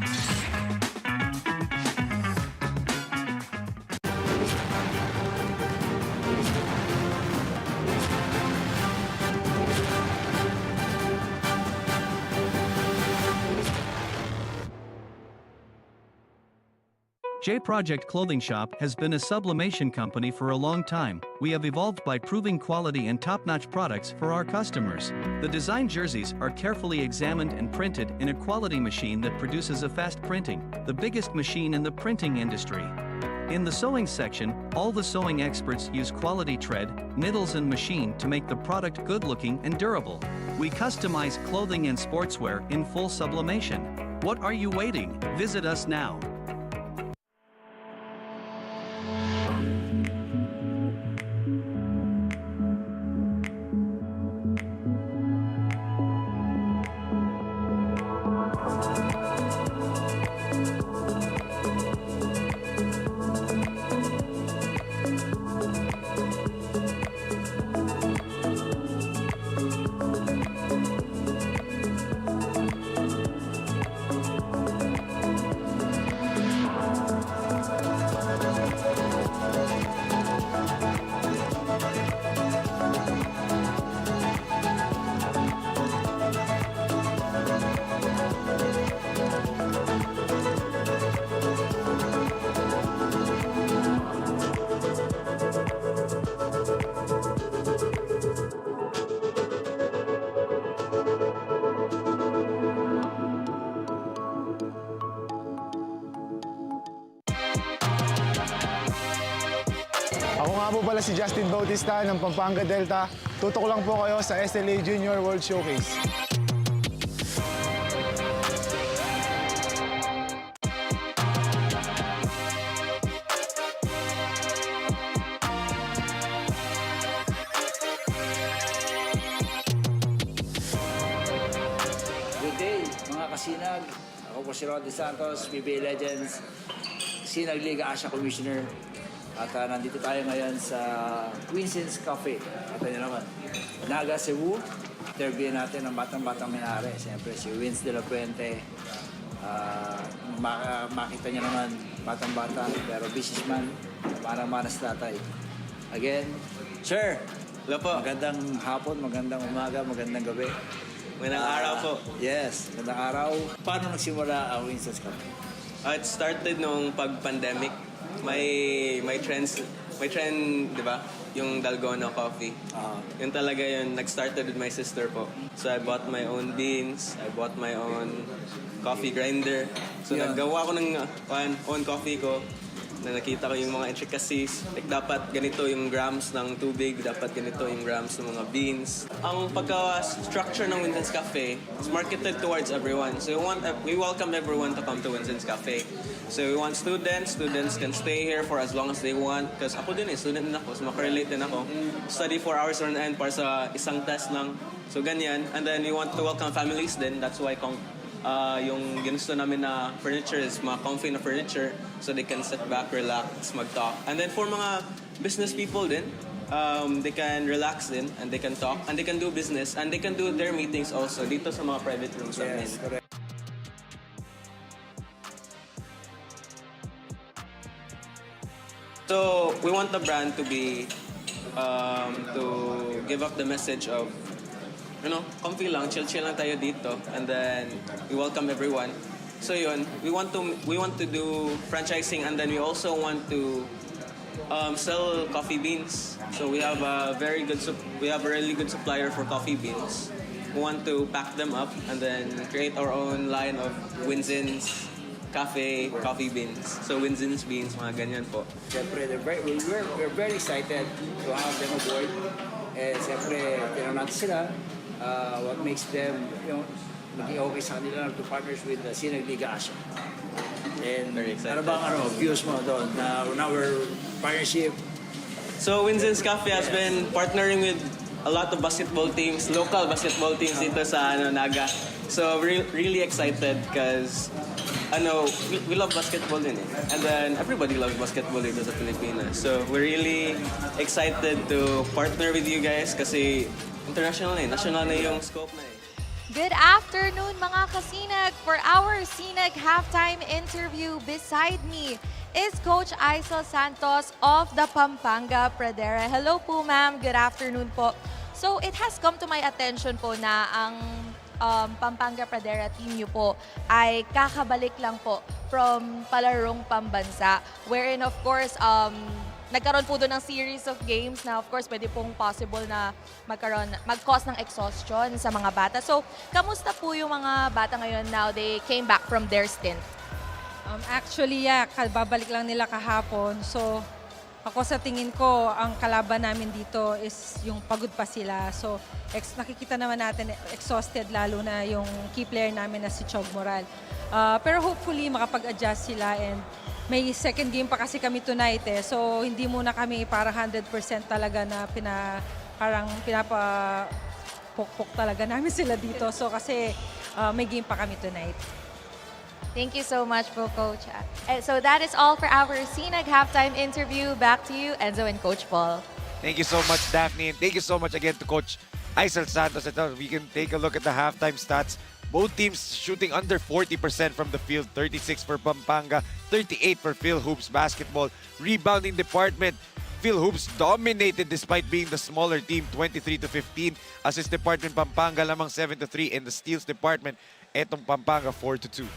J Project Clothing Shop has been a sublimation company for a long time. We have evolved by proving quality and top-notch products for our customers. The design jerseys are carefully examined and printed in a quality machine that produces a fast printing, the biggest machine in the printing industry. In the sewing section, all the sewing experts use quality thread, needles and machine to make the product good-looking and durable. We customize clothing and sportswear in full sublimation. What are you waiting? Visit us now. po pala si Justin Bautista ng Pampanga Delta. Tutok lang po kayo sa SLA Junior World Showcase. Good day, mga kasinag. Ako po si Rod De Santos, PBA Legends, Sinag Liga Asya Commissioner. At nandito tayo ngayon sa Queens's Cafe. Ito nyo naman. Naga, Cebu. Interview natin ang batang-batang may-ari. Siyempre si Vince de la Puente. Makita nyo naman, batang-bata, pero businessman. Marang-manas tatay. Again, sir. Hello po. Magandang hapon, magandang umaga, magandang gabi. Magandang araw po. Yes, magandang araw. Paano nagsimula ang Queens's Cafe? It started nung pag-pandemic. May trend, 'di ba? Yung Dalgona coffee. Yun talaga yun. Nag-started with my sister po. So I bought my own beans, I bought my own coffee grinder. So naggawa ko ng own coffee ko. Na nakita ko yung mga intricacies. Like dapat ganito yung grams ng tubig, dapat ganito yung grams ng mga beans. Ang pagka-structure ng Winston's Cafe is marketed towards everyone. So we welcome everyone to come to Winston's Cafe. So we want students can stay here for as long as they want. Because ako din student din ako, so makarelate din ako. Study 4 hours on end para sa isang test lang. So ganyan. And then we want to welcome families din. That's why yung ginusto namin na furniture is mga comfy na furniture so they can sit back, relax, mag-talk. And then for mga business people din, they can relax din and they can talk and they can do business and they can do their meetings also dito sa mga private rooms namin. Yes, correct. So we want the brand to be to give up the message of comfy lang, chill lang tayo dito, and then we welcome everyone. So yun, we want to do franchising, and then we also want to sell coffee beans. So we have a really good supplier for coffee beans. We want to pack them up and then create our own line of Winston's Cafe coffee beans. So Winston's beans, mga ganyan po. Siyempre, we're very excited to have them aboard. Siyempre, tinanong natin sila. What makes them, maging okay sa kanila to partners with the Sinag Liga Asya. And very excited. Ano bang views mo doon na our partnership? So Winston's Cafe has been partnering with a lot of basketball teams, local basketball teams dito sa Naga. So really excited because we love basketball din eh. And then everybody loves basketball dito sa Pilipinas. So we're really excited to partner with you guys kasi international national na yung scope na eh. Good afternoon mga kasinag. For our Sinag halftime interview, beside me is Coach Aisel Santos of the Pampanga Pradera. Hello po ma'am, good afternoon po. So it has come to my attention po na ang Pampanga Pradera team niyo po ay kakabalik lang po from palarong pambansa. Wherein of course, nagkaroon po doon ng series of games na of course pwede pong possible na mag-cause ng exhaustion sa mga bata. So, kamusta po yung mga bata ngayon now they came back from their stint? Actually, babalik lang nila kahapon. So, ako sa tingin ko, ang kalaban namin dito is yung pagod pa sila. So, nakikita naman natin exhausted lalo na yung key player namin na si Chog Moral. Pero hopefully, makapag-adjust sila and may second game pa kasi kami tonight eh. So, hindi muna kami para 100% talaga na pinapapokpok talaga namin sila dito. So, kasi may game pa kami tonight. Thank you so much po, Coach. And so that is all for our Sinag halftime interview. Back to you, Enzo and Coach Paul. Thank you so much, Daphne. And thank you so much again to Coach Aisel Santos. We can take a look at the halftime stats. Both teams shooting under 40% from the field. 36 for Pampanga, 38 for FIL-HOOPS basketball. Rebounding department, FIL-HOOPS dominated despite being the smaller team, 23-15. Assist department, Pampanga lamang 7-3. And the steals department, etong Pampanga 4-2.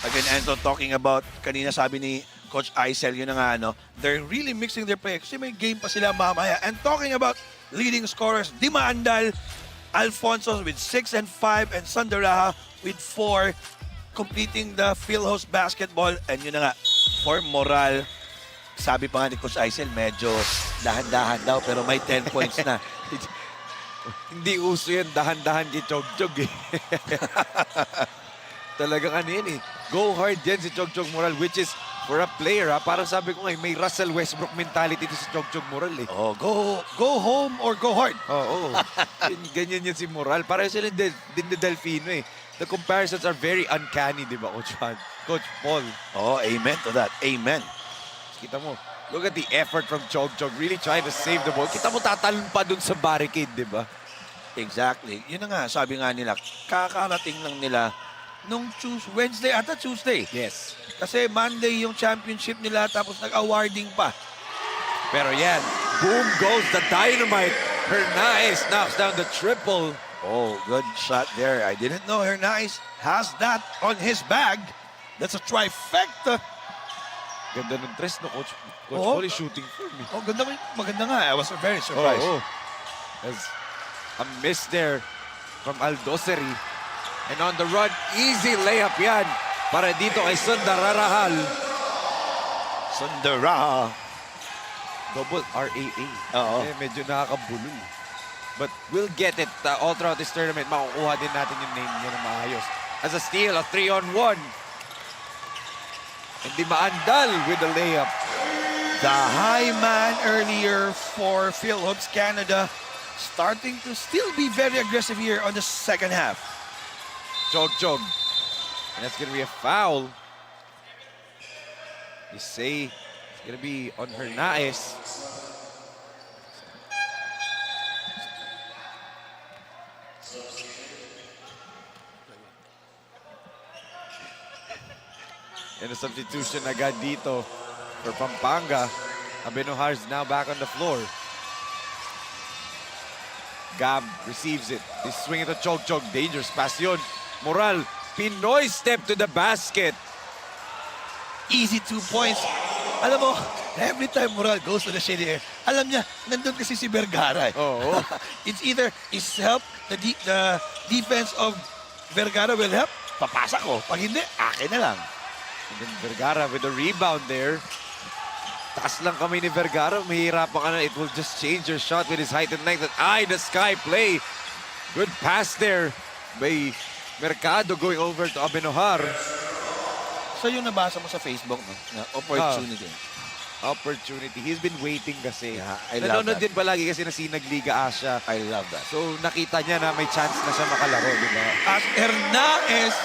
Again, Anton, talking about, kanina sabi ni Coach Aisel, yun na nga, they're really mixing their play kasi may game pa sila mamaya. And talking about leading scorers, Dimaandal, Alfonso with 6 and 5, and Sandaraha with 4, completing the FIL-HOOPS basketball. And yun na nga, for Moral, Sabi pa nga ni Coach Aisel, medyo dahan-dahan daw, pero may 10 points na. Hindi uso yan, dahan-dahan kay Chog-Chog eh. Talagang ano yan eh. Go hard yan si Chog-Chog Moral, which is for a player parang sabi ko nga, may Russell Westbrook mentality to si Chog-Chog Moral eh. Oh, go home or go hard. Oo. Ganyan yan si Moral. Parang sila din ni Delfino eh. The comparisons are very uncanny, di ba, Coach Juan? Coach Paul. Oh, amen to that. Amen. Kita mo, look at the effort from Chog-Chog really trying to save the ball. Kita mo tatalon pa dun sa barricade, di ba? Exactly. Yun na nga, sabi nga nila, kakarating lang nila nung Wednesday ata Tuesday. Yes. Kasi Monday yung championship nila tapos nag-awarding pa. Pero yan, boom goes the dynamite. Hernandez knocks down the triple. Oh, good shot there. I didn't know Hernandez has that on his bag. That's a trifecta. Ganda ng tres, no, Coach? Coach Oo. Paul is shooting for me. Oh, maganda nga. I was very surprised. Oh. There's a miss there from Aldoseri. And on the run, easy layup yan para dito kay Sundararahal. Sundara. Double R-A-A. Oo. Medyo nakakabulol. But we'll get it all throughout this tournament. Makukuha din natin yung name niya na maayos. As a steal, a 3-on-1. Hindi maandal with the layup. The high man earlier for FIL-HOOPS Canada starting to still be very aggressive here on the second half. Chog-Chog. And that's going to be a foul. You say it's going to be on Hernandez. And a substitution agad dito for Pampanga. Abenojar is now back on the floor. Gab receives it. They swing it to Chog-Chog. Dangerous pass yun. Moral, Pinoy step to the basket. Easy 2 points. Alam mo, every time Moral goes to the shady air, alam niya, nandun kasi si Vergara. Oo. It's either is help, the defense of Vergara will help, papasa ko. Pag hindi, akin na lang. And then Vergara with the rebound there. Taas lang kami ni Vergara. Mahirapan ka na. It will just change your shot with his height and length. And the sky play. Good pass there by Mercado going over to Abenojar. So yung nabasa mo sa Facebook, no? Na opportunity. Opportunity. He's been waiting kasi. Yeah, I love Nanonood that. din palagi kasi na Sinag Liga Asya. I love that. So nakita niya na may chance na siya makalaro, di ba? As Hernandez,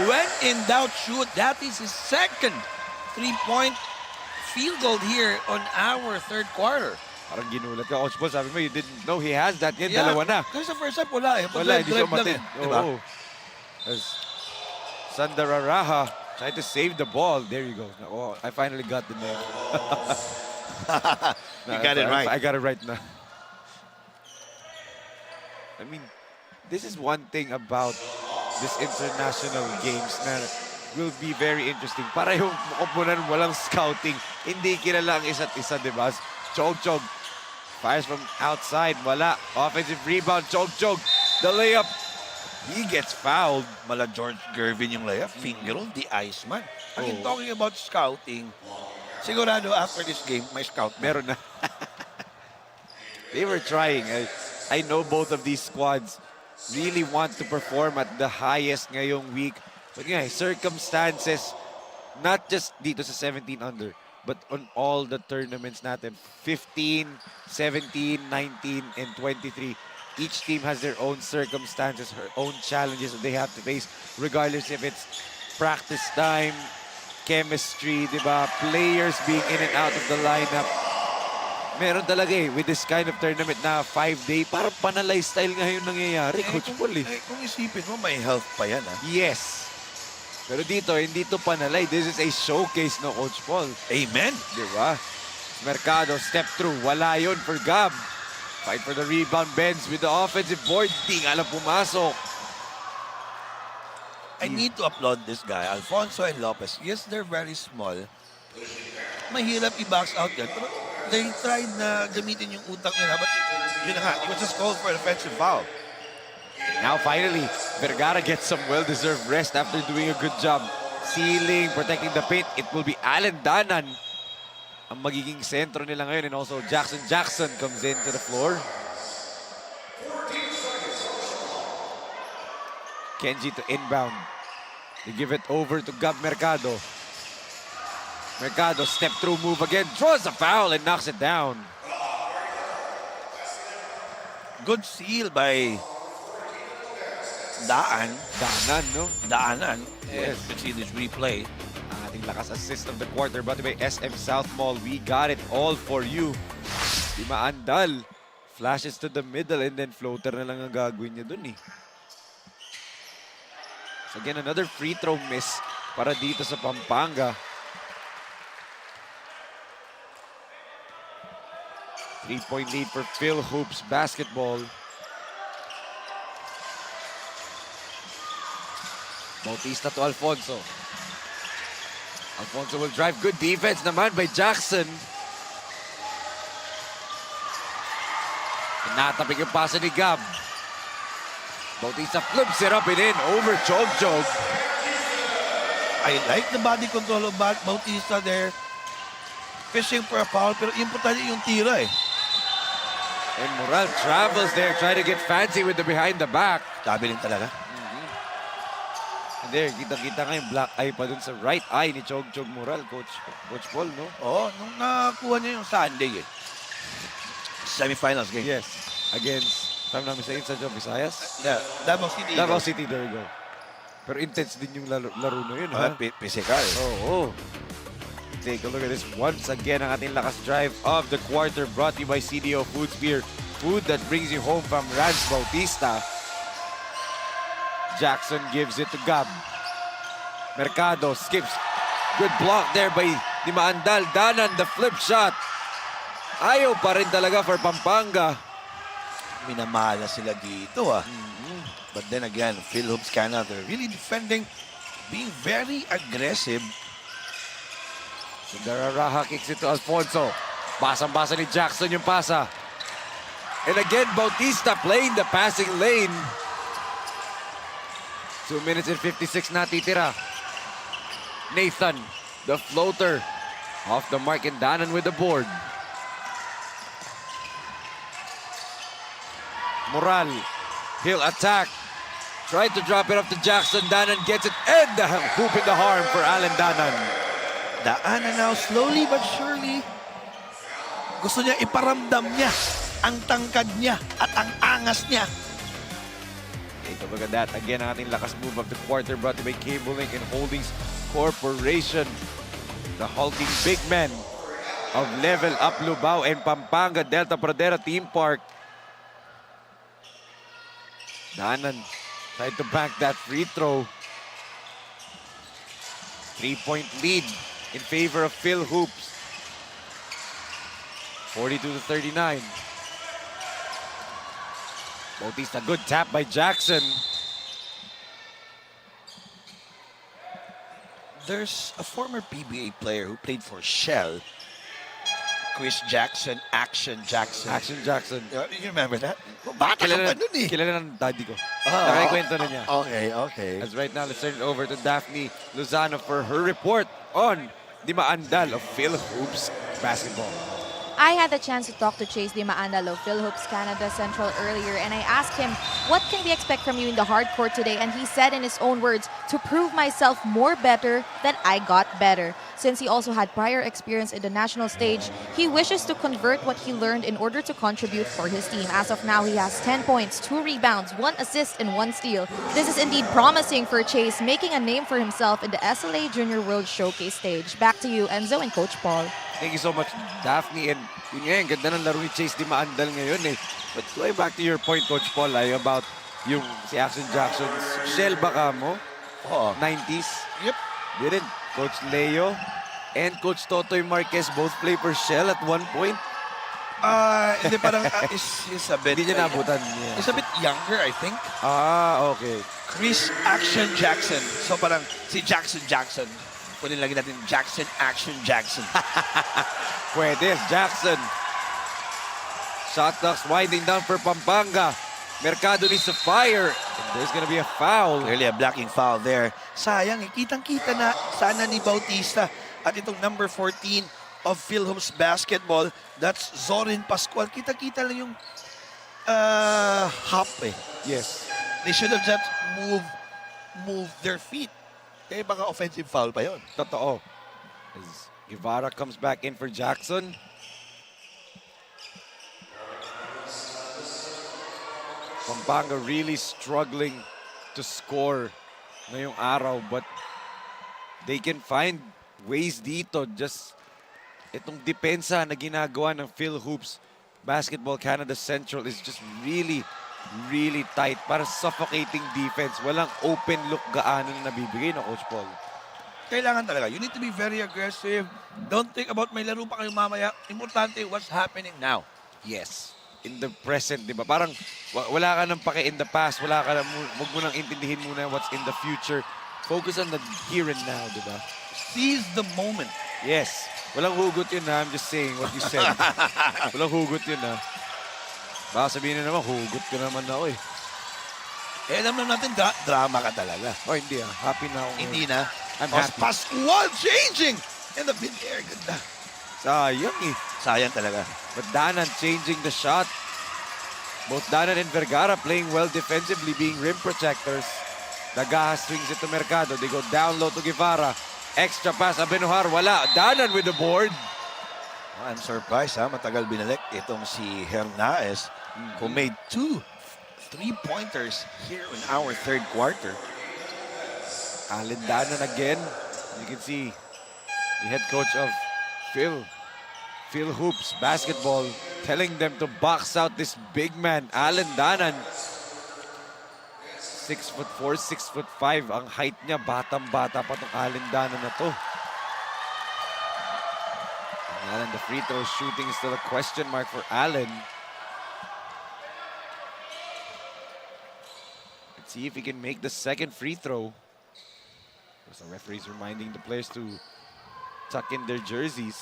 when in doubt, shoot. That is his second 3-point field goal here on our third quarter. Parang ginulat ka, Coach Paul. Sabi mo, you didn't know he has that yet. Dalawa na. Kasi sa first time, wala eh. Wala, hindi siya Drive lang umatid. eh. Diba? Oo. As Sundararaha tried to save the ball. There you go. Oh, I finally got the name. You got it right. I got it right now. I mean, this is one thing about this international games na will be very interesting. Para yung opponent walang scouting, hindi kilala ang isa't isa, di ba? Chog-Chog fires from outside, wala. Offensive rebound, Chog-Chog. The layup, he gets fouled. Mala George Gervin yung layup. Finger roll, the Iceman. Again, talking about scouting, sigurado after this game, may scout. Meron na. They were trying. I know both of these squads really want to perform at the highest ngayong week. But yeah, circumstances, not just dito sa 17 under, but on all the tournaments natin. 15, 17, 19, and 23. Each team has their own circumstances, her own challenges that they have to face, regardless if it's practice time, chemistry, di ba? Players being in and out of the lineup. Meron talaga eh, with this kind of tournament na 5-day, parang panalay style nga yung nangyayari, Coach Paul eh. Kung isipin mo, may health pa yan, ha? Yes. Pero dito, hindi to panalay. This is a showcase, no, Coach Paul. Amen. Di ba? Mercado, step through. Wala yun for Gab. Fight for the rebound. Benz with the offensive board. Di nga lang pumasok. I need to applaud this guy, Alfonso and Lopez. Yes, they're very small. Mahirap i-box out yan. Pero they tried na gamitin yung utak nila. But yun na nga, it was just called for an offensive foul. Now finally, Vergara gets some well-deserved rest after doing a good job sealing, protecting the paint. It will be Alan Danan. ang magiging sentro nila ngayon. And also Jackson comes into the floor. Kenji to inbound. They give it over to Gab Mercado. Mercado, step through move again, draws a foul and knocks it down. Good steal by Daanan, no? Daanan. Yes. You can see this replay. Ang ating lakas assist of the quarter brought to by SM South Mall. We got it all for you. Di maandal. Flashes to the middle and then floater na lang ang gagawin niya dun eh. So again, another free throw miss para dito sa Pampanga. 3-point lead for FIL-HOOPS basketball. Bautista to Alfonso. Alfonso will drive. Good defense naman by Jackson. Natapik yung pasa ni Gab. Bautista flips it up and in over Chog. I like the body control of Bautista there. Fishing for a foul, pero importante yung tira eh. And Moral travels there, trying to get fancy with the behind the back. Sabi rin talaga. And there, kita-kita nga yung black eye pa dun sa right eye ni Chog Moral, Coach Paul, no? Oo, nung nakuha niya yung Sunday eh. Semifinals game. Yes, against, if I'm not mistaken, sa Visayas? Yeah, Davao City. Davao City, there you go. Pero intense din yung laro na yun, ha? Physical. Oo. Take a look at this once again. Ang ating lakas drive of the quarter brought to you by CDO Foods Beer. Food that brings you home from Rans Bautista. Jackson gives it to Gab. Mercado skips. Good block there by Di Maandal. Danan, the flip shot. Ayaw pa rin talaga for Pampanga. Minamala sila dito ah. But then again, FIL-HOOPS Canada, they're really defending, being very aggressive. So Dararaha kicks it to Alfonso. Basang-basa ni Jackson yung pasa. And again, Bautista playing the passing lane. 2 minutes and 56 natitira. Nathan, the floater. Off the mark and Danan with the board. Moral, he'll attack. Tried to drop it off to Jackson. Danan gets it. And the hoop in the harm for Alan Danan. Daanan now, slowly but surely, gusto niya iparamdam niya ang tangkad niya at ang angas niya. Take a look at that. Again, ang ating lakas move of the quarter brought to you by Cable Link and Holdings Corporation. The hulking big men of Level Up Lubao and Pampanga Delta Pradera Team Park. Danan tried to bank that free throw. 3-point lead in favor of FIL-HOOPS. 42-39. Bautista, good tap by Jackson. There's a former PBA player who played for Shell. Chris Jackson, Action Jackson. Action Jackson. You remember that? Bata ka pa nun eh. Kilala ng daddy ko. Nakakwento na niya. Okay. As right now, let's turn it over to Daphne Lozano for her report on Di Maandal of FIL-HOOPS basketball. I had the chance to talk to Chase Di Maandal of FIL-HOOPS Canada Central earlier, and I asked him, what can we expect from you in the hard court today? And he said in his own words, to prove myself more better than I got better. Since he also had prior experience in the national stage, he wishes to convert what he learned in order to contribute for his team. As of now, he has 10 points, 2 rebounds, 1 assist, and 1 steal. This is indeed promising for Chase, making a name for himself in the SLA Junior World Showcase stage. Back to you, Enzo and Coach Paul. Thank you so much, Daphne. And yun nga, ganda ng laro ni Chase Di Maandal ngayon eh. But going back to your point, Coach Paul, about yung si Action Jackson's Shell baka mo? Oo. 90s? Yep. Didn't Coach Leo and Coach Totoy Marquez both play for Shell at one point? Hindi parang is a bit... Hindi niya nabutan. Yeah. Is a bit younger, I think. Okay. Chris Action Jackson. So parang si Jackson. Pwede lagi natin Jackson Action Jackson. Pwede, Jackson. Shot clock's winding down for Pampanga. Mercado needs to fire. And there's gonna be a foul. Clearly a blocking foul there. Sayang, kitang-kita na sana ni Bautista. At itong number 14 of FIL-HOOPS basketball. That's Zorin Pascual. Kita-kita lang yung hop eh. Yes. They should have just move their feet. Kaya baka offensive foul pa yon. Totoo. As Guevara comes back in for Jackson. Pampanga really struggling to score ngayong araw, but they can find ways dito. Just itong depensa na ginagawa ng FIL-HOOPS Basketball Canada Central is just really tight. Para suffocating defense. Walang open look gaano na nabibigay ng Coach Paul. Kailangan talaga. You need to be very aggressive. Don't think about may laro pa kayo mamaya. Importante what's happening now. Yes. In the present, di ba? Parang wala ka nang pake in the past. Wala ka nang, wag mo nang intindihin muna what's in the future. Focus on the here and now, di ba? Seize the moment. Yes. Walang hugot yun ha. I'm just saying what you said. Walang hugot yun ha. Baka sabihin na naman, hugot ko naman ako eh. Eh, alam na natin, drama ka talaga. Oh, hindi ah. Happy na ako. Hindi na. I'm happy. Pascual changing in the mid-air. Ganda. Sayang eh. Sayang talaga. But Danan changing the shot. Both Danan and Vergara playing well defensively, being rim protectors. Dagaha swings it to Mercado. They go down low to Guevara. Extra pass, Abenujar, wala. Danan with the board. I'm surprised ha. Matagal binalik itong si Hernaez who made 2 3-pointers here in our third quarter. Allen Danan again. You can see the head coach of FIL-HOOPS basketball telling them to box out this big man, Allen Danan. 6'4", 6'5". Ang height niya, batang-bata pa tong Allen Danan na to. And the free throw shooting is still a question mark for Allen. Let's see if he can make the second free throw. The referee's reminding the players to tuck in their jerseys.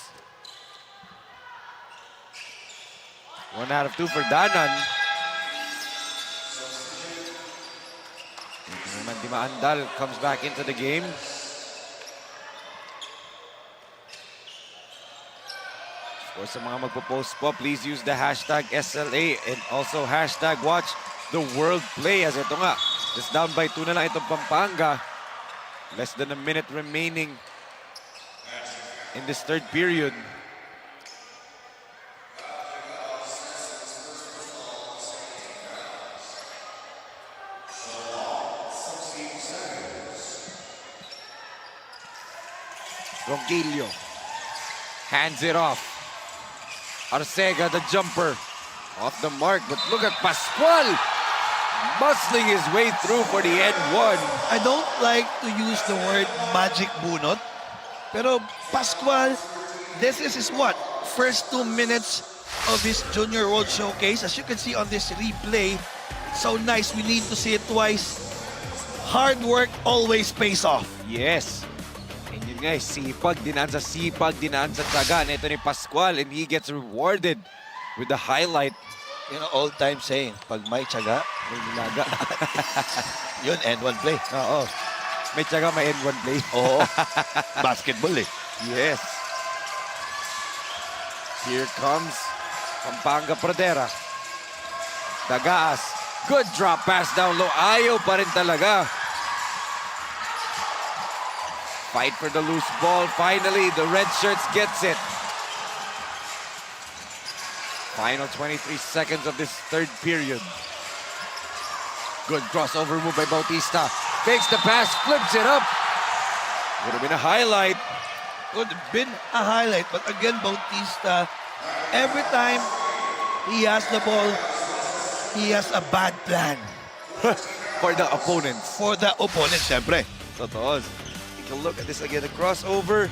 1 out of 2 for Danan. Di Maandal comes back into the game. For sa mga magpo-post po, please use the hashtag SLA and also hashtag watch the world play. As ito nga, just down by 2 na lang itong Pampanga. Less than a minute remaining in this third period. Ronquillo hands it off. Arcega, the jumper, off the mark, but look at Pascual muscling his way through for the N1. I don't like to use the word magic bunot, pero Pascual, this is his what? First 2 minutes of his Junior World Showcase. As you can see on this replay, so nice, we need to see it twice. Hard work always pays off. Yes. And yun nga, sipag, dinaan sa tsaga. And ito ni Pascual, and he gets rewarded with the highlight. You know, old-time saying, pag may tsaga, may nilaga. yun, N1 play. Oo. May tsaga, may N1 play. Oo. Basketball eh. Yes. Here comes Pampanga Pradera. Dagaas. Good drop pass down low. Ayaw pa rin talaga. Fight for the loose ball. Finally, the red shirts gets it. Final 23 seconds of this third period. Good crossover move by Bautista. Fakes the pass, flips it up. Would have been a highlight. Would have been a highlight. But again, Bautista, every time he has the ball, he has a bad plan. For the opponents. For the opponents, syempre. Totoo. Take a look at this again. The crossover,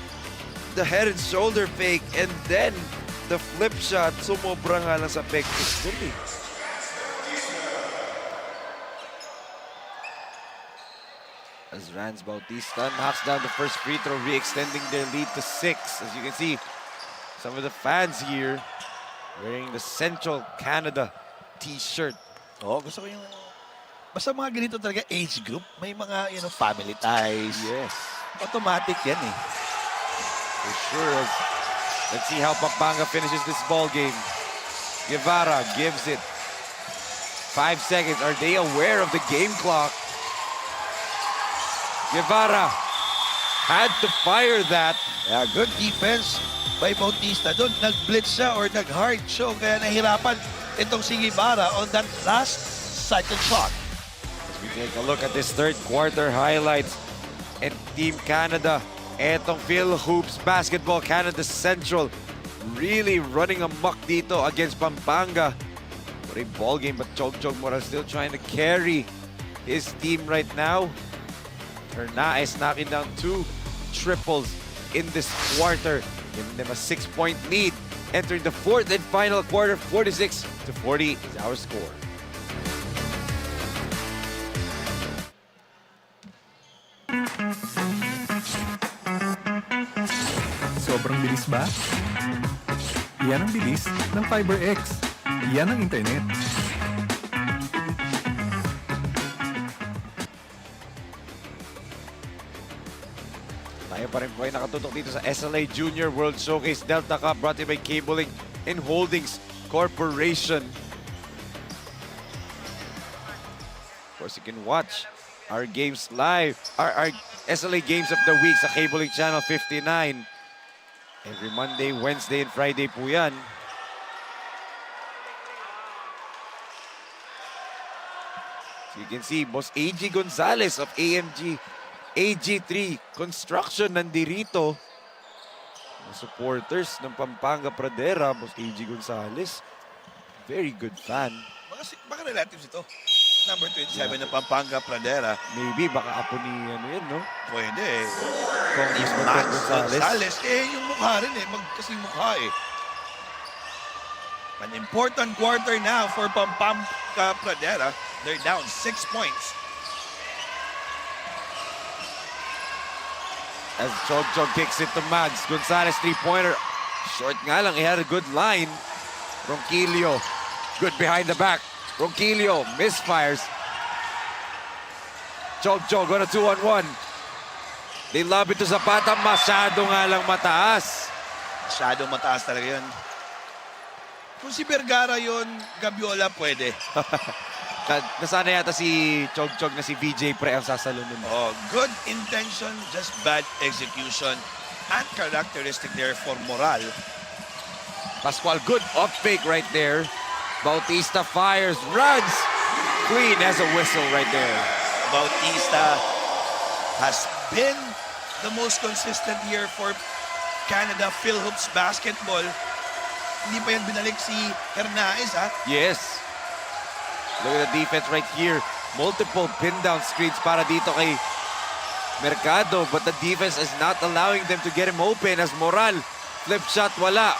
the head and shoulder fake, and then the flip shot. Sumobra nga lang sa pektis dun eh. As Rans Bautista knocks down the first free throw, re-extending their lead to 6. As you can see, some of the fans here wearing the Central Canada t-shirt. Oh, gusto ko yung... Basta mga ganito talaga age group, may mga, you know, family ties. Yes. Automatic yan eh. For sure. As Let's see how Pampanga finishes this ball game. Guevara gives it 5 seconds. Are they aware of the game clock? Guevara had to fire that. Yeah, good defense by Bautista. Doon, nag-blitz siya or nag-hard show. Kaya nahirapan itong si Guevara on that last second shot. As we take a look at this third quarter highlights. And Team Canada, etong FIL-HOOPS Basketball Canada Central, really running amok dito against Pampanga. What a ball game, but Chog Moral still trying to carry his team right now. Hernaez knocking down 2 triples in this quarter, giving them a 6-point lead. Entering the fourth and final quarter, 46-40 is our score. Sobrang bilis ba? Yan ang bilis ng FiberX. Yan ang internet. Tayo pa rin po ay nakatutok dito sa SLA Junior World Showcase Delta Cup, brought to you by Cabling and Holdings Corporation. Of course, you can watch our games live, our SLA Games of the Week sa Cabling Channel 59. Every Monday, Wednesday, and Friday po yan. So you can see, Boss AG Gonzalez of AMG AG3 Construction nandirito. Mga supporters ng Pampanga Pradera, Boss AG Gonzalez. Very good fan. Baka relatives ito. Number 27 ng Pampanga Pradera. Maybe, baka apo ni ano yan, no? Pwede eh. Congressman Max Gonzalez. Gonzalez. Eh, yung mukha rin eh. Magkasing mukha eh. An important quarter now for Pampanga Pradera. They're down 6 points. As Chog kicks it to Mags. Gonzalez, 3-pointer. Short nga lang. He had a good line. Ronquillo, good behind the back. Ronquillo misfires. Chog on a 2-on-1. They lob it to Zapata. Masyado nga lang mataas. Masyadong mataas talaga yun. Kung si Vergara yun, Gabiola pwede. Nasana yata si Chog na si VJ Pre ang sasalunin. Oh, good intention, just bad execution. Uncharacteristic there for Moral. Pascual, good off fake right there. Bautista fires, runs. Queen has a whistle right there. Bautista has been the most consistent here for Canada FIL-HOOPS basketball. Hindi pa yan binalik si Hernaez, ha? Yes. Look at the defense right here. Multiple pin down screens para dito kay Mercado, but the defense is not allowing them to get him open as Moral. Flip shot, wala.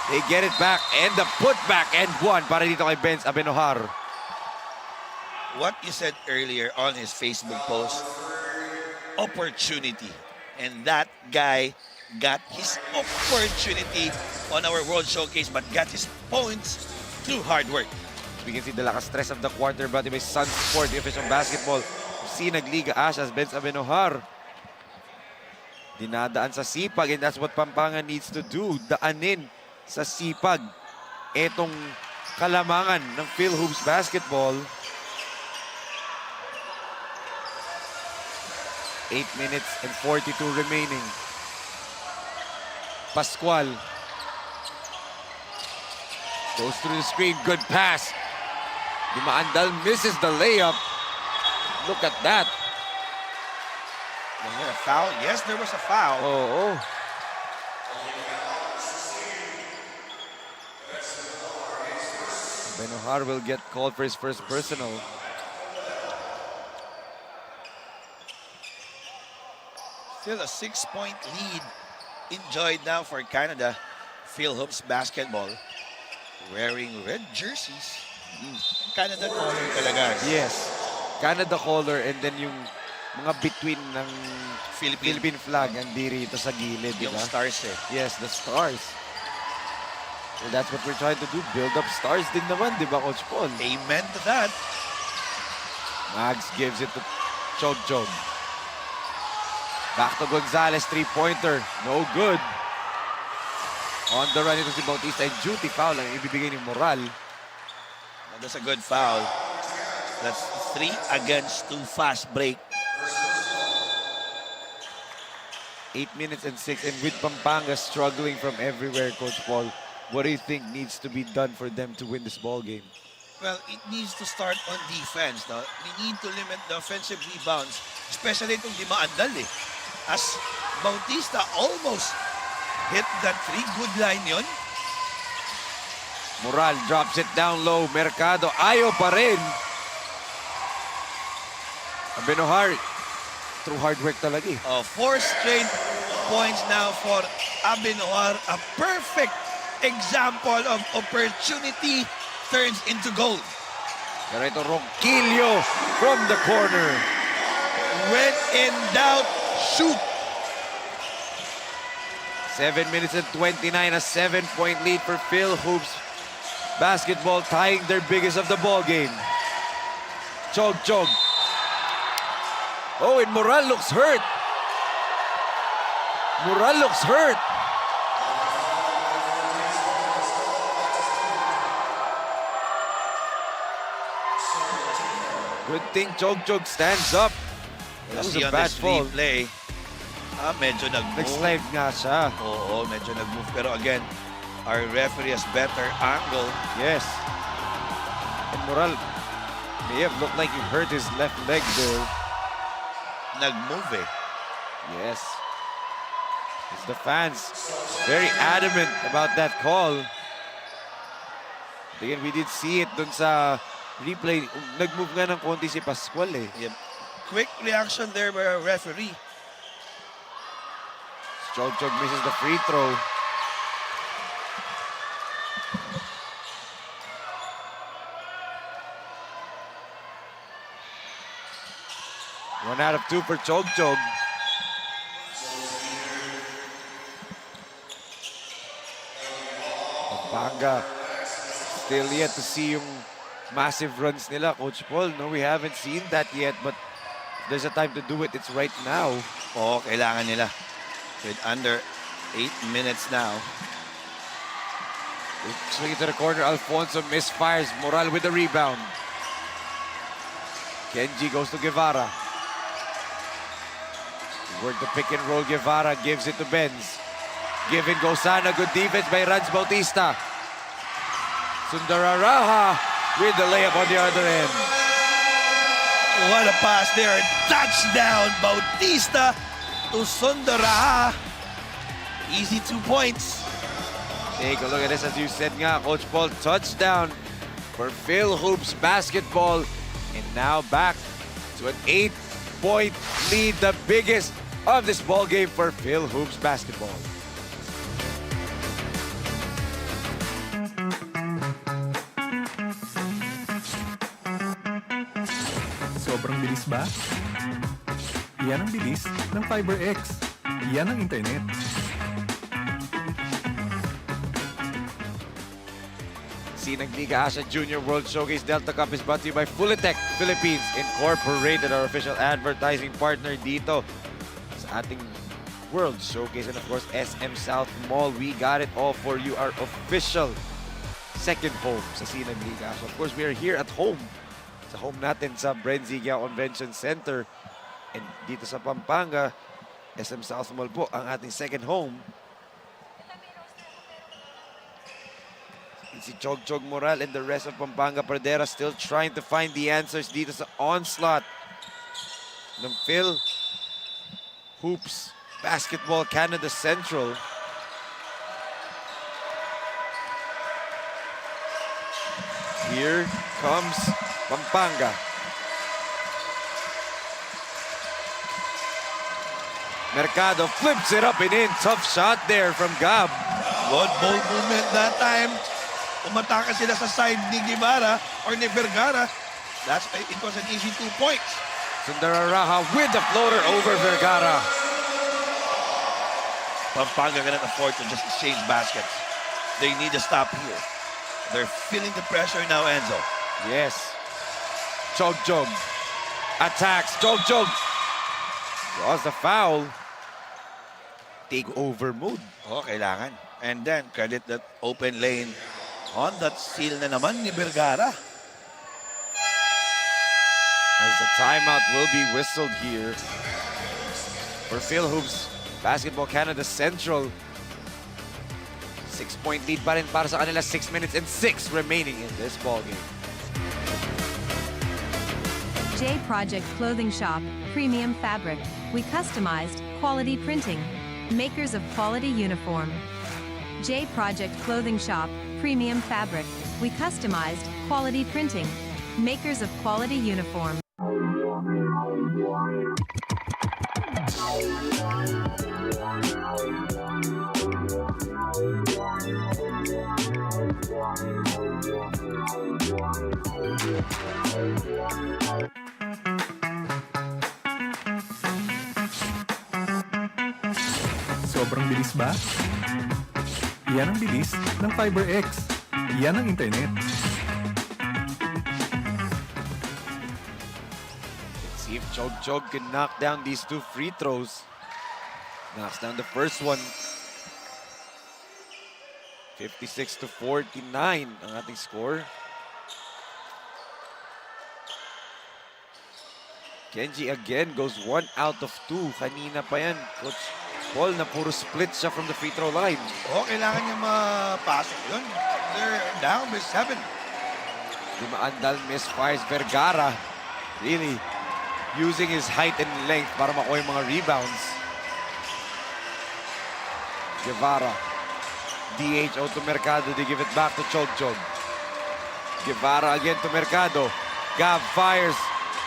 They get it back and the putback and one para dito kay Benz Abenojar. What you said earlier on his Facebook post, opportunity. And that guy got his opportunity on our World Showcase but got his points through hard work. We can see the lakas stress of the quarter brought to you by Sun Sport, the official basketball. Sinag, Liga, Asya, Benz Abenojar. Dinadaan sa sipag and that's what Pampanga needs to do. Daanin sa sipag etong kalamangan ng FIL-HOOPS basketball. 8 minutes and 42 remaining. Pascual goes through the screen. Good pass. Dimaandal misses the layup. Look at that. Was there a foul? Yes, there was a foul. Oh. Abenojar will get called for his first personal. Still a 6-point lead enjoyed now for Canada FIL-HOOPS basketball. Wearing red jerseys. Canada color talaga. Yes. Canada color and then yung mga between ng Philippine flag hindi rito sa gilid, di Yung ba? stars eh. Yes, the stars. So that's what we're trying to do. Build up stars din naman, di ba, Coach Paul? Amen to that. Mags gives it to Chog. Back to Gonzalez, 3-pointer. No good. On the run ito si Bautista. And duty foul ang ibibigay ni Moral. That's a good foul. That's 3 against 2 fast break. 8 minutes and 6. And with Pampanga struggling from everywhere, Coach Paul, what do you think needs to be done for them to win this ball game? Well, it needs to start on defense. No? We need to limit the offensive rebounds, especially itong di maandal eh. As Bautista almost hit that 3. Good line yon. Moral drops it down low. Mercado, ayaw pa rin. Abenohar, through hard work talaga eh. 4 straight points now for Abenohar. A perfect example of opportunity turns into gold. Pero ito Ronquillo from the corner. When in doubt, shoot. 7 minutes and 29, a 7-point lead for FIL-HOOPS basketball, tying their biggest of the ball game. Chog. Oh, and Moral looks hurt. Good thing Chog stands up. That was a bad fall. Replay, medyo nag-move. Nag-slide nga siya. Oo, medyo nag-move. Pero again, our referee has better angle. Yes. And Moral may have looked like he hurt his left leg there. Nag-move eh. Yes. It's the fans very adamant about that call. Again, we did see it dun sa replay. Nag-move nga ng konti si Pascual eh. Yep. Quick reaction there by our referee. Chog misses the free throw. One out of 2 for Chog. Pampanga still yet to see yung massive runs nila, Coach Paul. No, we haven't seen that yet, but if there's a time to do it, it's right now. Oo, kailangan nila. With under 8 minutes now. Swing it to the corner. Alfonso misfires. Moral with the rebound. Kenji goes to Guevara. Work the pick and roll. Guevara gives it to Benz. Give and go sana. Good defense by Rans Bautista. Sundararaha with the layup on the other end. What a pass there. Touchdown, Bautista to Sundaraha. Easy 2 points. Take a look at this, as you said nga, Coach Paul. Touchdown for FIL-HOOPS basketball. And now back to an 8-point lead, the biggest of this ball game for FIL-HOOPS basketball. Sobrang bilis ba? Yan ang bilis ng FiberX. Yan ang internet. Sinag Liga Asya Junior World Showcase Delta Cup is brought to you by Fulitech Philippines Incorporated, our official advertising partner dito sa ating World Showcase. And of course, SM South Mall. We got it all for you, our official second home sa Sinag Liga Asya. Of course, we are here at home. Sa home natin sa BREN Convention Center. And dito sa Pampanga, SM South Mall po ang ating second home. Si Chog Moral and the rest of Pampanga Pradera still trying to find the answers dito sa onslaught ng FIL-HOOPS Basketball Canada Central. Here comes Pampanga. Mercado flips it up and in. Tough shot there from Gab. Good ball movement that time. Umataka sila sa side ni Guevara or ni Vergara. It was an easy 2 points. Sundararaha with the floater over Vergara. Pampanga cannot afford to just exchange baskets. They need to stop here. They're feeling the pressure now, Enzo. Yes. Chog attacks. Chog draws the foul. Take over mode. Oh, kailangan. And then credit that open lane on that steal na naman ni Vergara. As the timeout will be whistled here for FIL-HOOPS Basketball Canada Central. 6-point lead pa rin para sa kanila. 6 minutes and 6 remaining in this ballgame. J Project Clothing Shop, Premium Fabric. We customized, quality printing. Makers of quality uniform. J Project Clothing Shop, Premium Fabric. We customized, quality printing. Makers of quality uniform. Sobrang bilis ba? Yan ang bilis ng FiberX. Yan ang internet. Let's see if Chog can knock down these 2 free throws. Knocks down the first one. 56-49 ang ating score. Kenji again goes 1 out of 2. Kanina pa yan, Coach Paul, na puro split siya from the free throw line. Kailangan niya mapasok yun. They're down by 7. Di maandal misfires Vergara. Really using his height and length para makuha yung mga rebounds. Guevara. DHO to Mercado. They give it back to Chog. Guevara again to Mercado. Gav fires.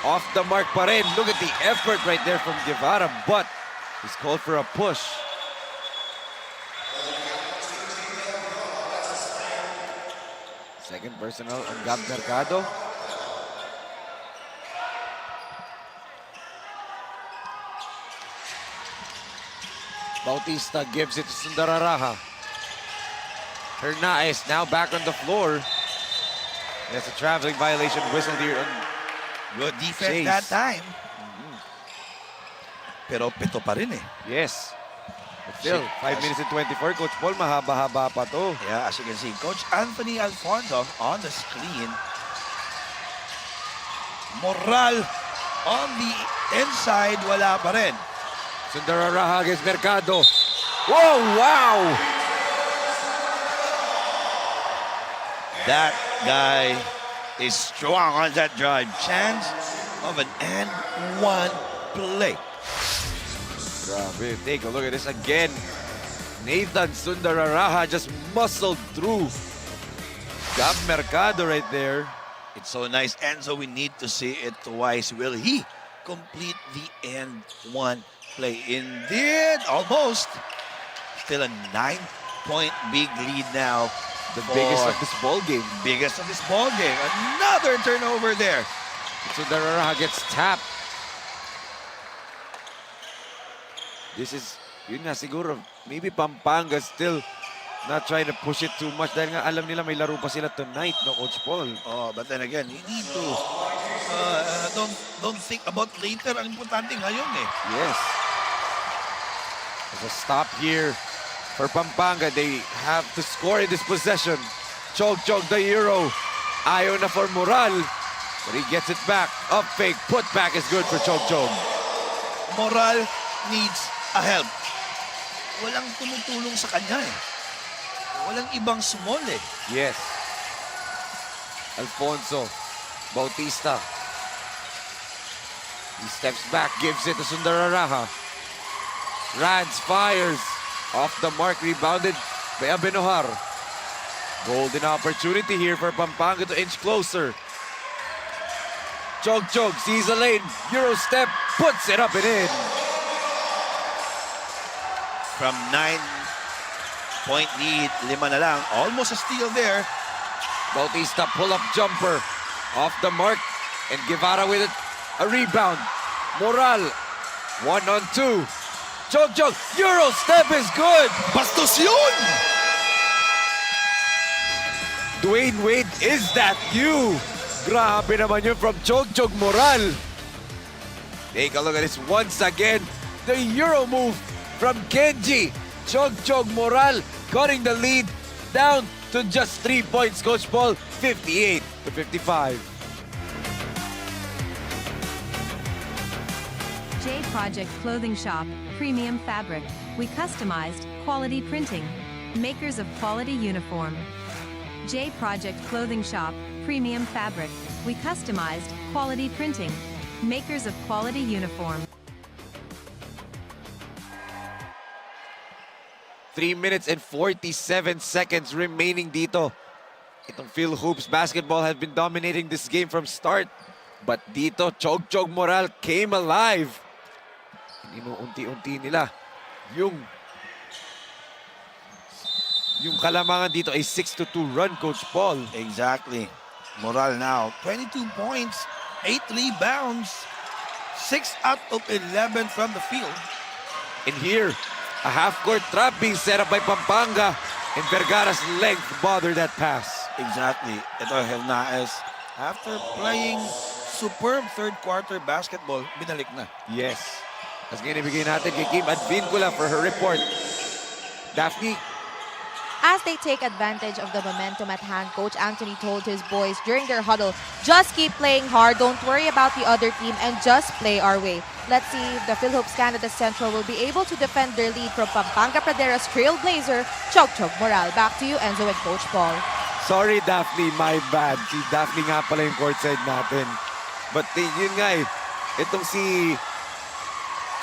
Off the mark pa rin. Look at the effort right there from Guevara, but he's called for a push. Second personal on Gab Mercado. Bautista gives it to Sundararaha. Hernandez now back on the floor. That's a traveling violation whistled here on Good defense Chase. that time. Pero pito pa rin eh. Yes. But still, 5 minutes and 24. Coach Paul, mahaba-haba pa to. Yeah, as you can see, Coach Anthony Alfonso on the screen. Moral on the inside, wala pa rin. Sundararaha against Mercado. Whoa, wow! That guy is strong on that drive. Chance of an and one play. Grabe, take a look at this again. Nathan Sundararaha just muscled through. Gab Mercado right there. It's so nice, Enzo. We need to see it twice. Will he complete the and one play? Indeed, almost. Still a 9-point big lead now. The biggest of this ball game. Biggest of this ball game. Another turnover there. Sundararaha gets tapped. This is, yun nga siguro, maybe Pampanga still not trying to push it too much dahil nga alam nila may laro pa sila tonight, no, Coach Paul? Oh, but then again, you need to don't think about later. Ang importante ngayon eh. Yes. There's a stop here for Pampanga. They have to score in this possession. Chog the Euro. Ayaw na for Moral. But he gets it back. Up fake. Put back is good for Chog. Moral needs a help. Walang tumutulong sa kanya eh. Walang ibang small eh. Yes. Alfonso. Bautista. He steps back. Gives it to Sundararaha. Rads fires. Off the mark. Rebounded by Abenojar. Golden opportunity here for Pampanga to inch closer. Chog sees a lane. Euro step. Puts it up and in. From 9-point lead, 5 na lang. Almost a steal there. Bautista pull-up jumper. Off the mark. And Guevara with it. A rebound. Moral. 1-on-2. Chog. Euro step is good. Bastos yun! Dwayne Wade, is that you? Grabe naman yun from Chog Moral. Take a look at this once again. The Euro move from Kenji. Chog Moral cutting the lead down to just 3 points, Coach Paul, 58-55. J Project Clothing Shop, Premium Fabric. We customized, quality printing. Makers of quality uniform. J Project Clothing Shop, Premium Fabric. We customized, quality printing. Makers of quality uniform. 3 minutes and 47 seconds remaining dito. Itong FIL-HOOPS basketball has been dominating this game from start. But dito, Chog Moral came alive. Inuunti-unti nila yung kalamangan dito ay 6-2 run, Coach Paul. Exactly. Moral now, 22 points, 8 rebounds, 6 out of 11 from the field. And here, a half-court trap being set up by Pampanga, and Vergara's length bothered that pass. Exactly. Ito, Hernaez, after playing superb third-quarter basketball, binalik na. Yes. As ngayon, ibigay natin kay Kim Advincula for her report. Daphne? As they take advantage of the momentum at hand, Coach Anthony told his boys during their huddle, just keep playing hard, don't worry about the other team, and just play our way. Let's see if the FIL-HOOPS Canada Central will be able to defend their lead from Pampanga Pradera's trailblazer, Chog Moral. Back to you, Enzo and Coach Paul. Sorry, Daphne, my bad. Si Daphne nga pala yung courtside natin. But yun nga itong si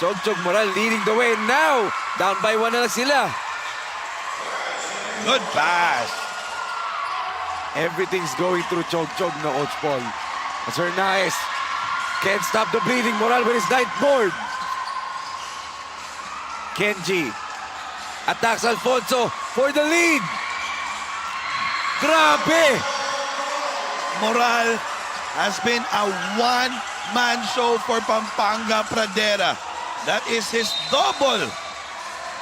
Chog Moral leading the way now. Down by 1 na lang sila. Good pass. Everything's going through Chog na Coach Paul. As Hernaez can't stop the bleeding. Moral with his 9th board. Kenji attacks Alfonso for the lead. Grabe! Moral has been a one-man show for Pampanga Pradera. That is his double.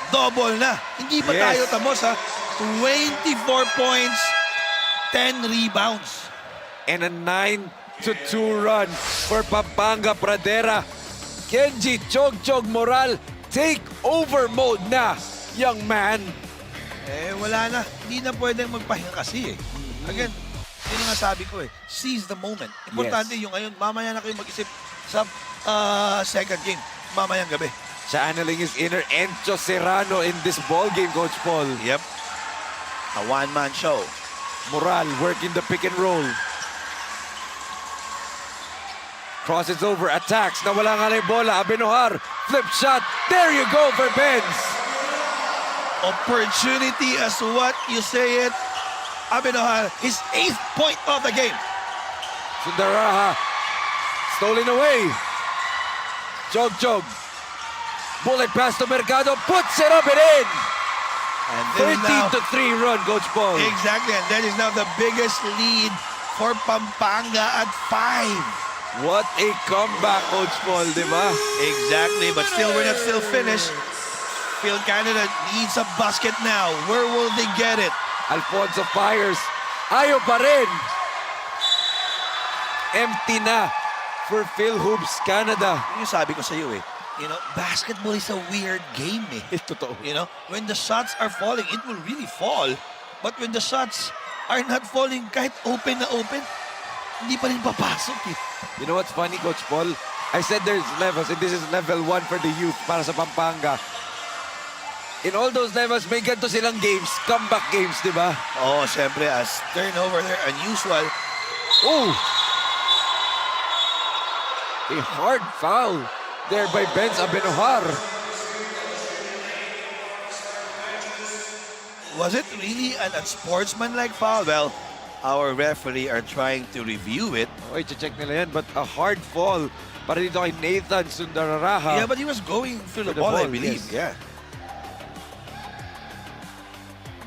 Double na. Hindi pa tayo tamos ha. 24 points, 10 rebounds. And a 9-2 run for Pampanga Pradera. Kenji Chog Moral, take over mode na, young man. Wala na. Hindi na pwedeng magpahinga kasi Again, yun nga sabi ko seize the moment. Importante yung ngayon, mamaya na kayo mag-isip sa second game, mamayang gabi. Channeling his inner Encho Serrano in this ball game, Coach Paul. Yep. A one-man show. Moral working the pick and roll. Crosses over, attacks. Nawala nga na yung bola. Abenojar, flip shot. There you go for Benz. Opportunity as what you say it. Abenojar, his 8th point of the game. Sundaraha, stolen away. Chog. Bullet pass to Mercado, puts it up and in. And 13-3 run, Coach Paul. Exactly, and that is now the biggest lead for Pampanga at 5. What a comeback, Coach Paul, di ba? Exactly, but still, we're not still finished. FIL Canada needs a basket now. Where will they get it? Alfonso fires. Ayaw pa rin. Empty na for FIL-HOOPS Canada. Yung sabi ko sa iyo you know, basketball is a weird game Totoo. You know, when the shots are falling, it will really fall. But when the shots are not falling, kahit open na open, hindi pa rin papasok You know what's funny, Coach Paul? I said there's levels, and this is level 1 for the youth para sa Pampanga. In all those levels, may ganito silang games, comeback games, di ba? Oh, syempre, as turnover there, unusual. Oh! A hard foul there by Benz Abenojar. Was it really an unsportsmanlike foul? Well, our referee are trying to review it. Oh, i-check nila yan, but a hard fall para dito kay Nathan Sundaraha. Yeah, but he was going through the ball, I believe. Yes. Yeah.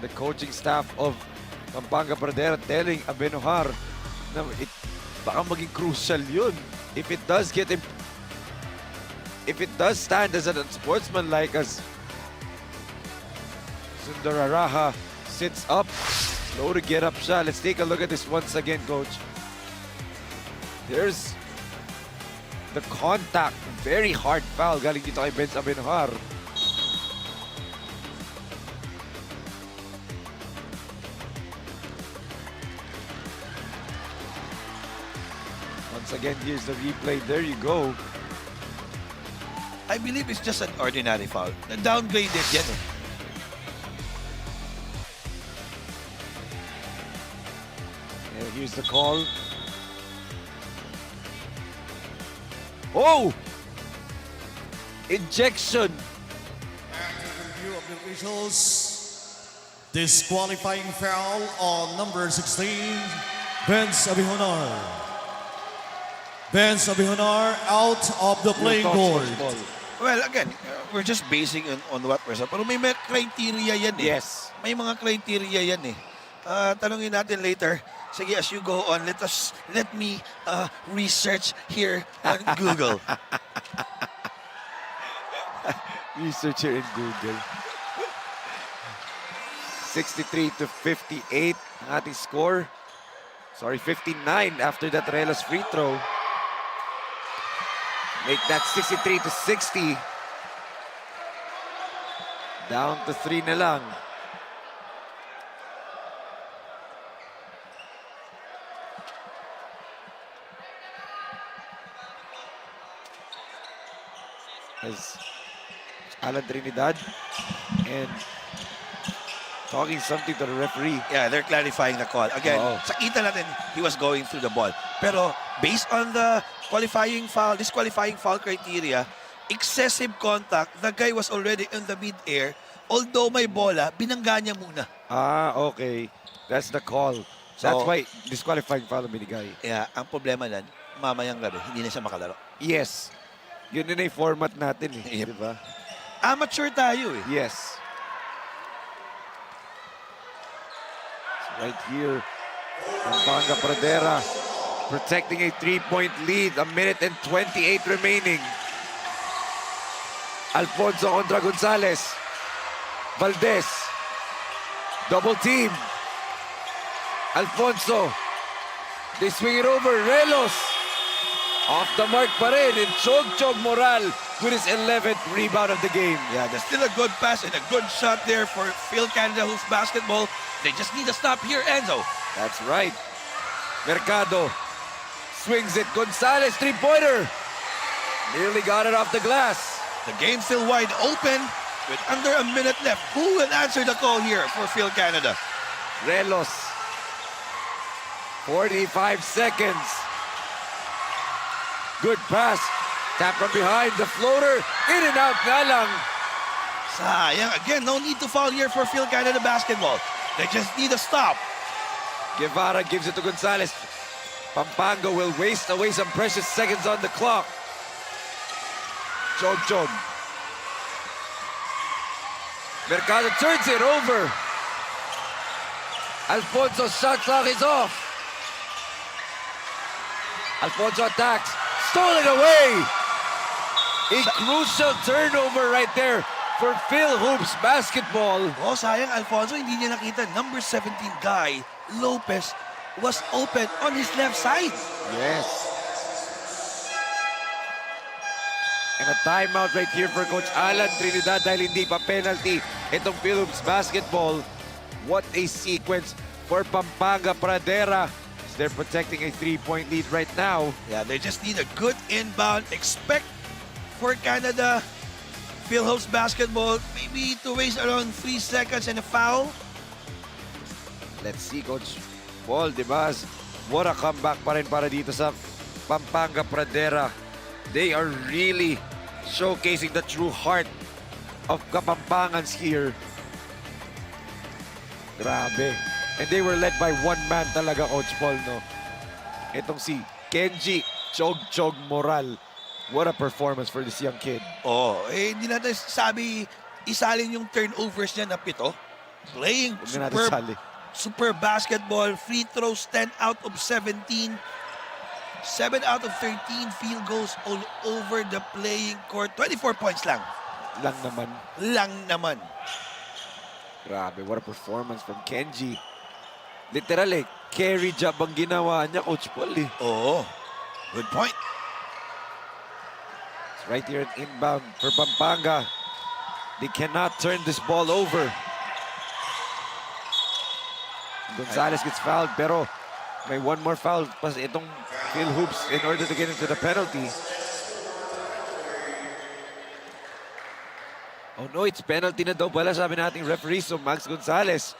The coaching staff of Pampanga Pradera telling Abenojar na baka maging crucial yun. If it does stand as an unsportsmanlike as Sundaraha sits up, slow to get up siya. Let's take a look at this once again, Coach. There's the contact, very hard foul galing dito kay Benz Abenojar. again, here's the replay. There you go. I believe it's just an ordinary foul. Downgraded yan eh. And here's the call. Oh! Injection. After review of the officials, disqualifying foul on number 16, Ben Sabihonar. Ben Sabihonar out of the playing court. Well, again, we're just basing on what we're saying. Pero may mga criteria yan eh. Yes. May mga criteria yan eh. Tanungin natin later. Sige, as you go on, let me research here on Google. Research here in Google. 63 to 58 ang ating score. Sorry, 59 after that Relos free throw. Make that 63 to 60. Down to 3 na lang. As Alan Trinidad and talking something to the referee. Yeah, they're clarifying the call. Again, sakita natin, he was going through the ball. Pero based on the disqualifying foul criteria, excessive contact, the guy was already in the mid-air. Although may bola, binangga niya muna. Okay. That's the call. That's why disqualifying foul ang binigay. Yeah, ang problema nan, mamayang gabi, hindi na siya makalaro. Yes. Yun din yung format natin eh. Yep. Diba? Amateur tayo eh. Yes. Right here, Pampanga Pradera protecting a 3-point lead. 1 minute and 28 remaining. Alfonso contra Gonzalez. Valdez. Double team. Alfonso. They swing it over. Relos. Off the mark pa rin. And Chog Moral with his 11th rebound of the game. Yeah, there's still a good pass and a good shot there for FIL-Canada Hoops basketball. They just need to stop here, Enzo. That's right. Mercado swings it. Gonzalez, three-pointer. Nearly got it off the glass. The game's still wide open with under a minute left. Who will answer the call here for FIL-Canada? Relos. 45 seconds. Good pass. Tap from behind. The floater. In and out na lang. Sayang. Again, no need to foul here for FIL-Canada basketball. They just need to stop. Guevara gives it to Gonzalez. Pampanga will waste away some precious seconds on the clock. Chog. Mercado turns it over. Alfonso's shot clock is off. Alfonso attacks. Stolen away. A crucial turnover right there for FIL-HOOPS basketball. Oh, sayang Alfonso, hindi niya nakita. Number 17 guy, Lopez, was open on his left side. Yes. And a timeout right here for Coach Alan Trinidad dahil hindi pa penalty itong FIL-HOOPS basketball. What a sequence for Pampanga Pradera. They're protecting a 3-point lead right now. Yeah, they just need a good inbound. Expect for Canada, FIL-HOOPS basketball, maybe to waste around 3 seconds and a foul. Let's see, Coach Paul, di ba? What a comeback pa rin para dito sa Pampanga Pradera. They are really showcasing the true heart of Kapampangans here. Grabe. And they were led by one man talaga, Coach Paul, no? Itong si Kenji Chog Moral. What a performance for this young kid. Oh, hindi natin sabi isalin yung turnovers niya na 7. Playing super basketball. Free throws 10 out of 17. 7 out of 13 field goals all over the playing court. 24 points lang. Lang naman. Grabe, what a performance from Kenji. Literal carry job ang ginawa niya, Coach Paul eh. Oo. Good point. It's right here at inbound for Pampanga. They cannot turn this ball over. Gonzalez gets fouled pero may one more foul. Pas itong FIL-HOOPS in order to get into the penalty. Oh no, it's penalty na daw pala, sabi nating referee. So Max Gonzalez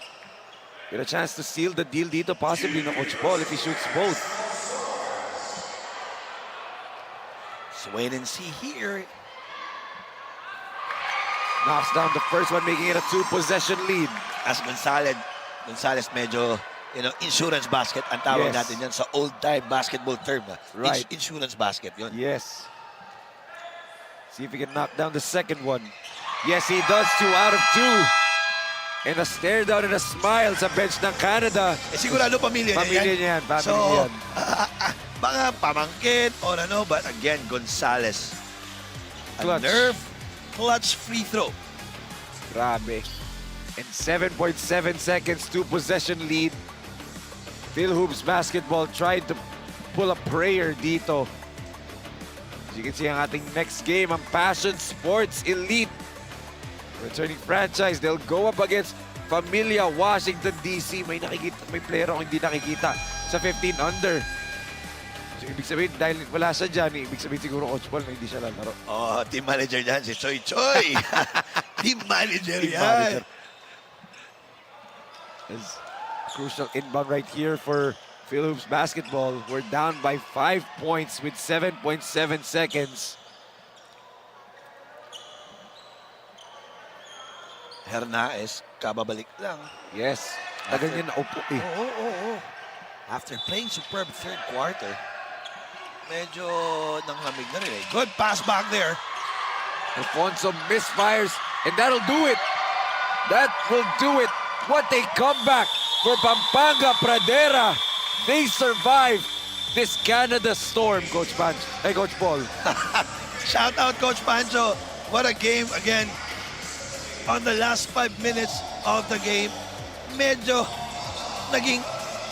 get a chance to seal the deal dito, possibly no Coach Paul if he shoots both. So wait and see here. Knocks down the first one, making it a 2-possession lead. As Gonzalez medyo, insurance basket ang tawag natin yan sa old-time basketball term. Right. Insurance basket yun. Yes. See if he can knock down the second one. Yes, he does. 2 out of 2. And a stare down and a smile sa bench ng Canada. Sigurado pamilya niya yan. Pamilya niya yan. Family So, niya yan. mga pamangkin or ano, but again, Gonzalez. A Clutch. nerve clutch free throw. Grabe. And 7.7 seconds, 2-possession lead. FIL-HOOPS basketball tried to pull a prayer dito. As you can see, ang ating next game, ang Passion Sports Elite. Returning franchise, they'll go up against Familia Washington, D.C. May player akong hindi nakikita sa 15 under. So, ibig sabihin, dahil wala siya dyan, ibig sabihin siguro Coach Paul na hindi siya lalaro. Oh, team manager dyan, si Choi Choi. Team manager Team yan. manager. Is crucial inbound right here for FIL-HOOPS basketball. We're down by 5 points with 7.7 seconds. Hernaez, kababalik lang. Yes. Tagal niya naupo eh. Oo. After playing superb third quarter, medyo nanglamig na rin eh. Good pass back there. Alfonso misfires, and that'll do it. That will do it. What a comeback for Pampanga Pradera. They survive this Canada storm, Coach Paul. Shout out, Coach Pancho. What a game again. On the last 5 minutes of the game, medyo naging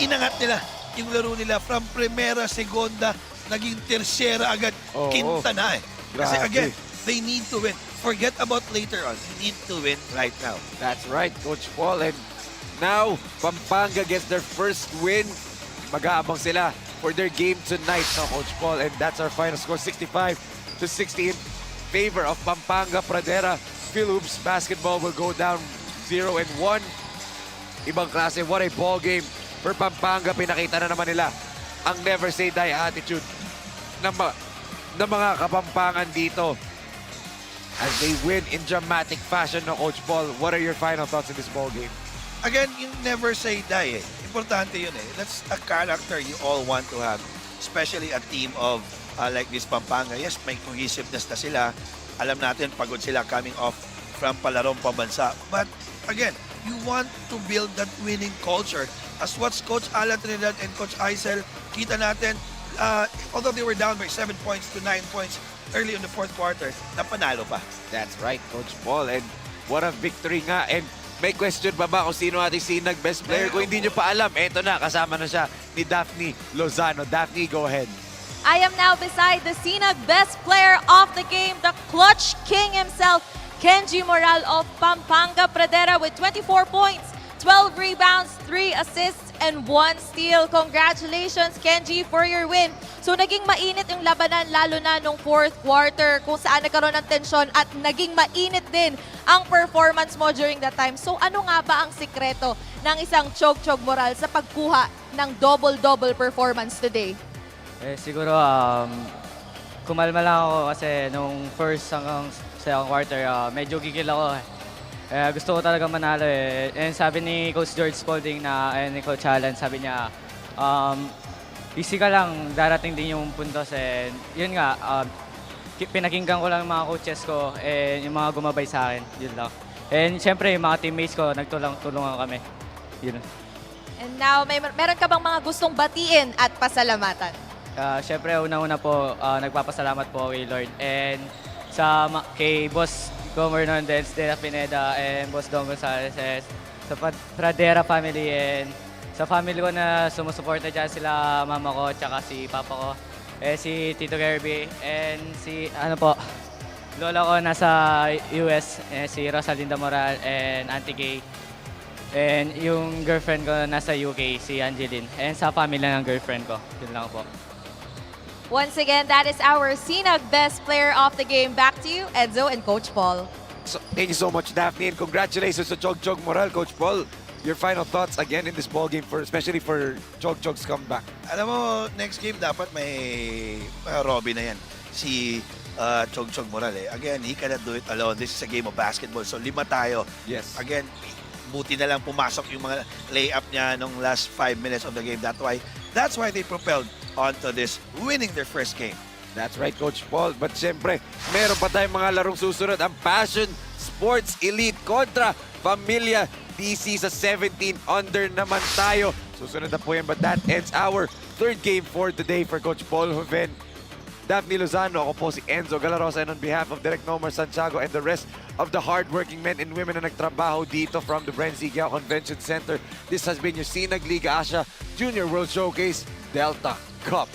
inangat nila yung laro nila from primera, segunda, naging tercera agad, quinta na eh. Kasi Grabe. again, they need to win. Forget about later on. They need to win right now. That's right, Coach Paul. And now, Pampanga gets their first win. Mag-aabang sila for their game tonight, no, Coach Paul. And that's our final score, 65-60 in favor of Pampanga Pradera. FIL-HOOPS basketball will go down 0-1. Ibang klase, what a ball game for Pampanga. Pinakita na naman nila ang never say die attitude ng mga Kapampangan dito as they win in dramatic fashion, no, Coach Paul. What are your final thoughts in this ball game? Again, yung never say die eh. Importante yun eh. That's a character you all want to have. Especially a team of like this Pampanga. Yes, may cohesiveness na sila. Alam natin, pagod sila coming off from palarong pambansa. But again, you want to build that winning culture. As what's Coach Alan Trinidad and Coach Aisel, kita natin, although they were down by 7 points to 9 points early in the fourth quarter, napanalo pa. That's right, Coach Paul. And what a victory nga. And may question pa ba kung sino ating Sinag best player? Kung hindi nyo pa alam, eto na, kasama na siya ni Daphne Lozano. Daphne, go ahead. I am now beside the Sinag best player of the game, the clutch king himself, Kenji Moral of Pampanga Pradera with 24 points, 12 rebounds, 3 assists, and 1 steal. Congratulations, Kenji, for your win. So naging mainit yung labanan lalo na nung fourth quarter kung saan nagkaroon ng tensyon at naging mainit din ang performance mo during that time. So ano nga ba ang sikreto ng isang Chog Moral sa pagkuha ng double-double performance today? Siguro kumalma lang ako kasi nung first hanggang second quarter medyo gigil ako. Gusto ko talaga manalo eh. And sabi ni Coach George Spalding and ni Coach Alan, sabi niya, easy ka lang, darating din yung puntos. And yun nga, pinakinggan ko lang yung mga coaches ko and yung mga gumabay sa akin. Yun lang. And syempre, yung mga teammates ko, nagtulungan kami. Yun. And now, meron ka bang mga gustong batiin at pasalamatan? Siyempre, una-una po, nagpapasalamat po kay Lord. And kay Boss Gomer Nondez, De La Pineda, and Boss Don Gonzalez, sa Pradera family, and sa family ko na sumusuporta dyan sila, mama ko, tsaka si papa ko, si Tito Kirby, and si, lola ko nasa US, si Rosalinda Moral, and Auntie Kay. And yung girlfriend ko nasa UK, si Angeline. And sa family ng girlfriend ko. Yun lang po. Once again, that is our Sinag Best Player of the Game. Back to you, Edzo and Coach Paul. So, thank you so much, Daphne, and congratulations to Chog Moral, Coach Paul. Your final thoughts again in this ball game, especially for Chog's comeback. Alam mo, next game dapat may Robin na yan. Si Chog Moral eh. Again, he cannot do it alone. This is a game of basketball. So 5 tayo. Yes. Again, buti na lang pumasok yung mga layup niya nung last 5 minutes of the game. That's why they propelled onto this, winning their first game. That's right, Coach Paul. But siyempre, meron pa tayong mga larong susunod. Ang Passion Sports Elite kontra Pamilya DC sa 17 under naman tayo. Susunod na po yan. But that ends our third game for today for Coach Paul Joven, Daphne Lozano. Ako po si Enzo Galarosa, and on behalf of Direk Nomar Santiago and the rest of the hardworking men and women na nagtrabaho dito from the BREN GUIAO Convention Center, this has been your Sinag Liga Asya Junior World Showcase Delta Cup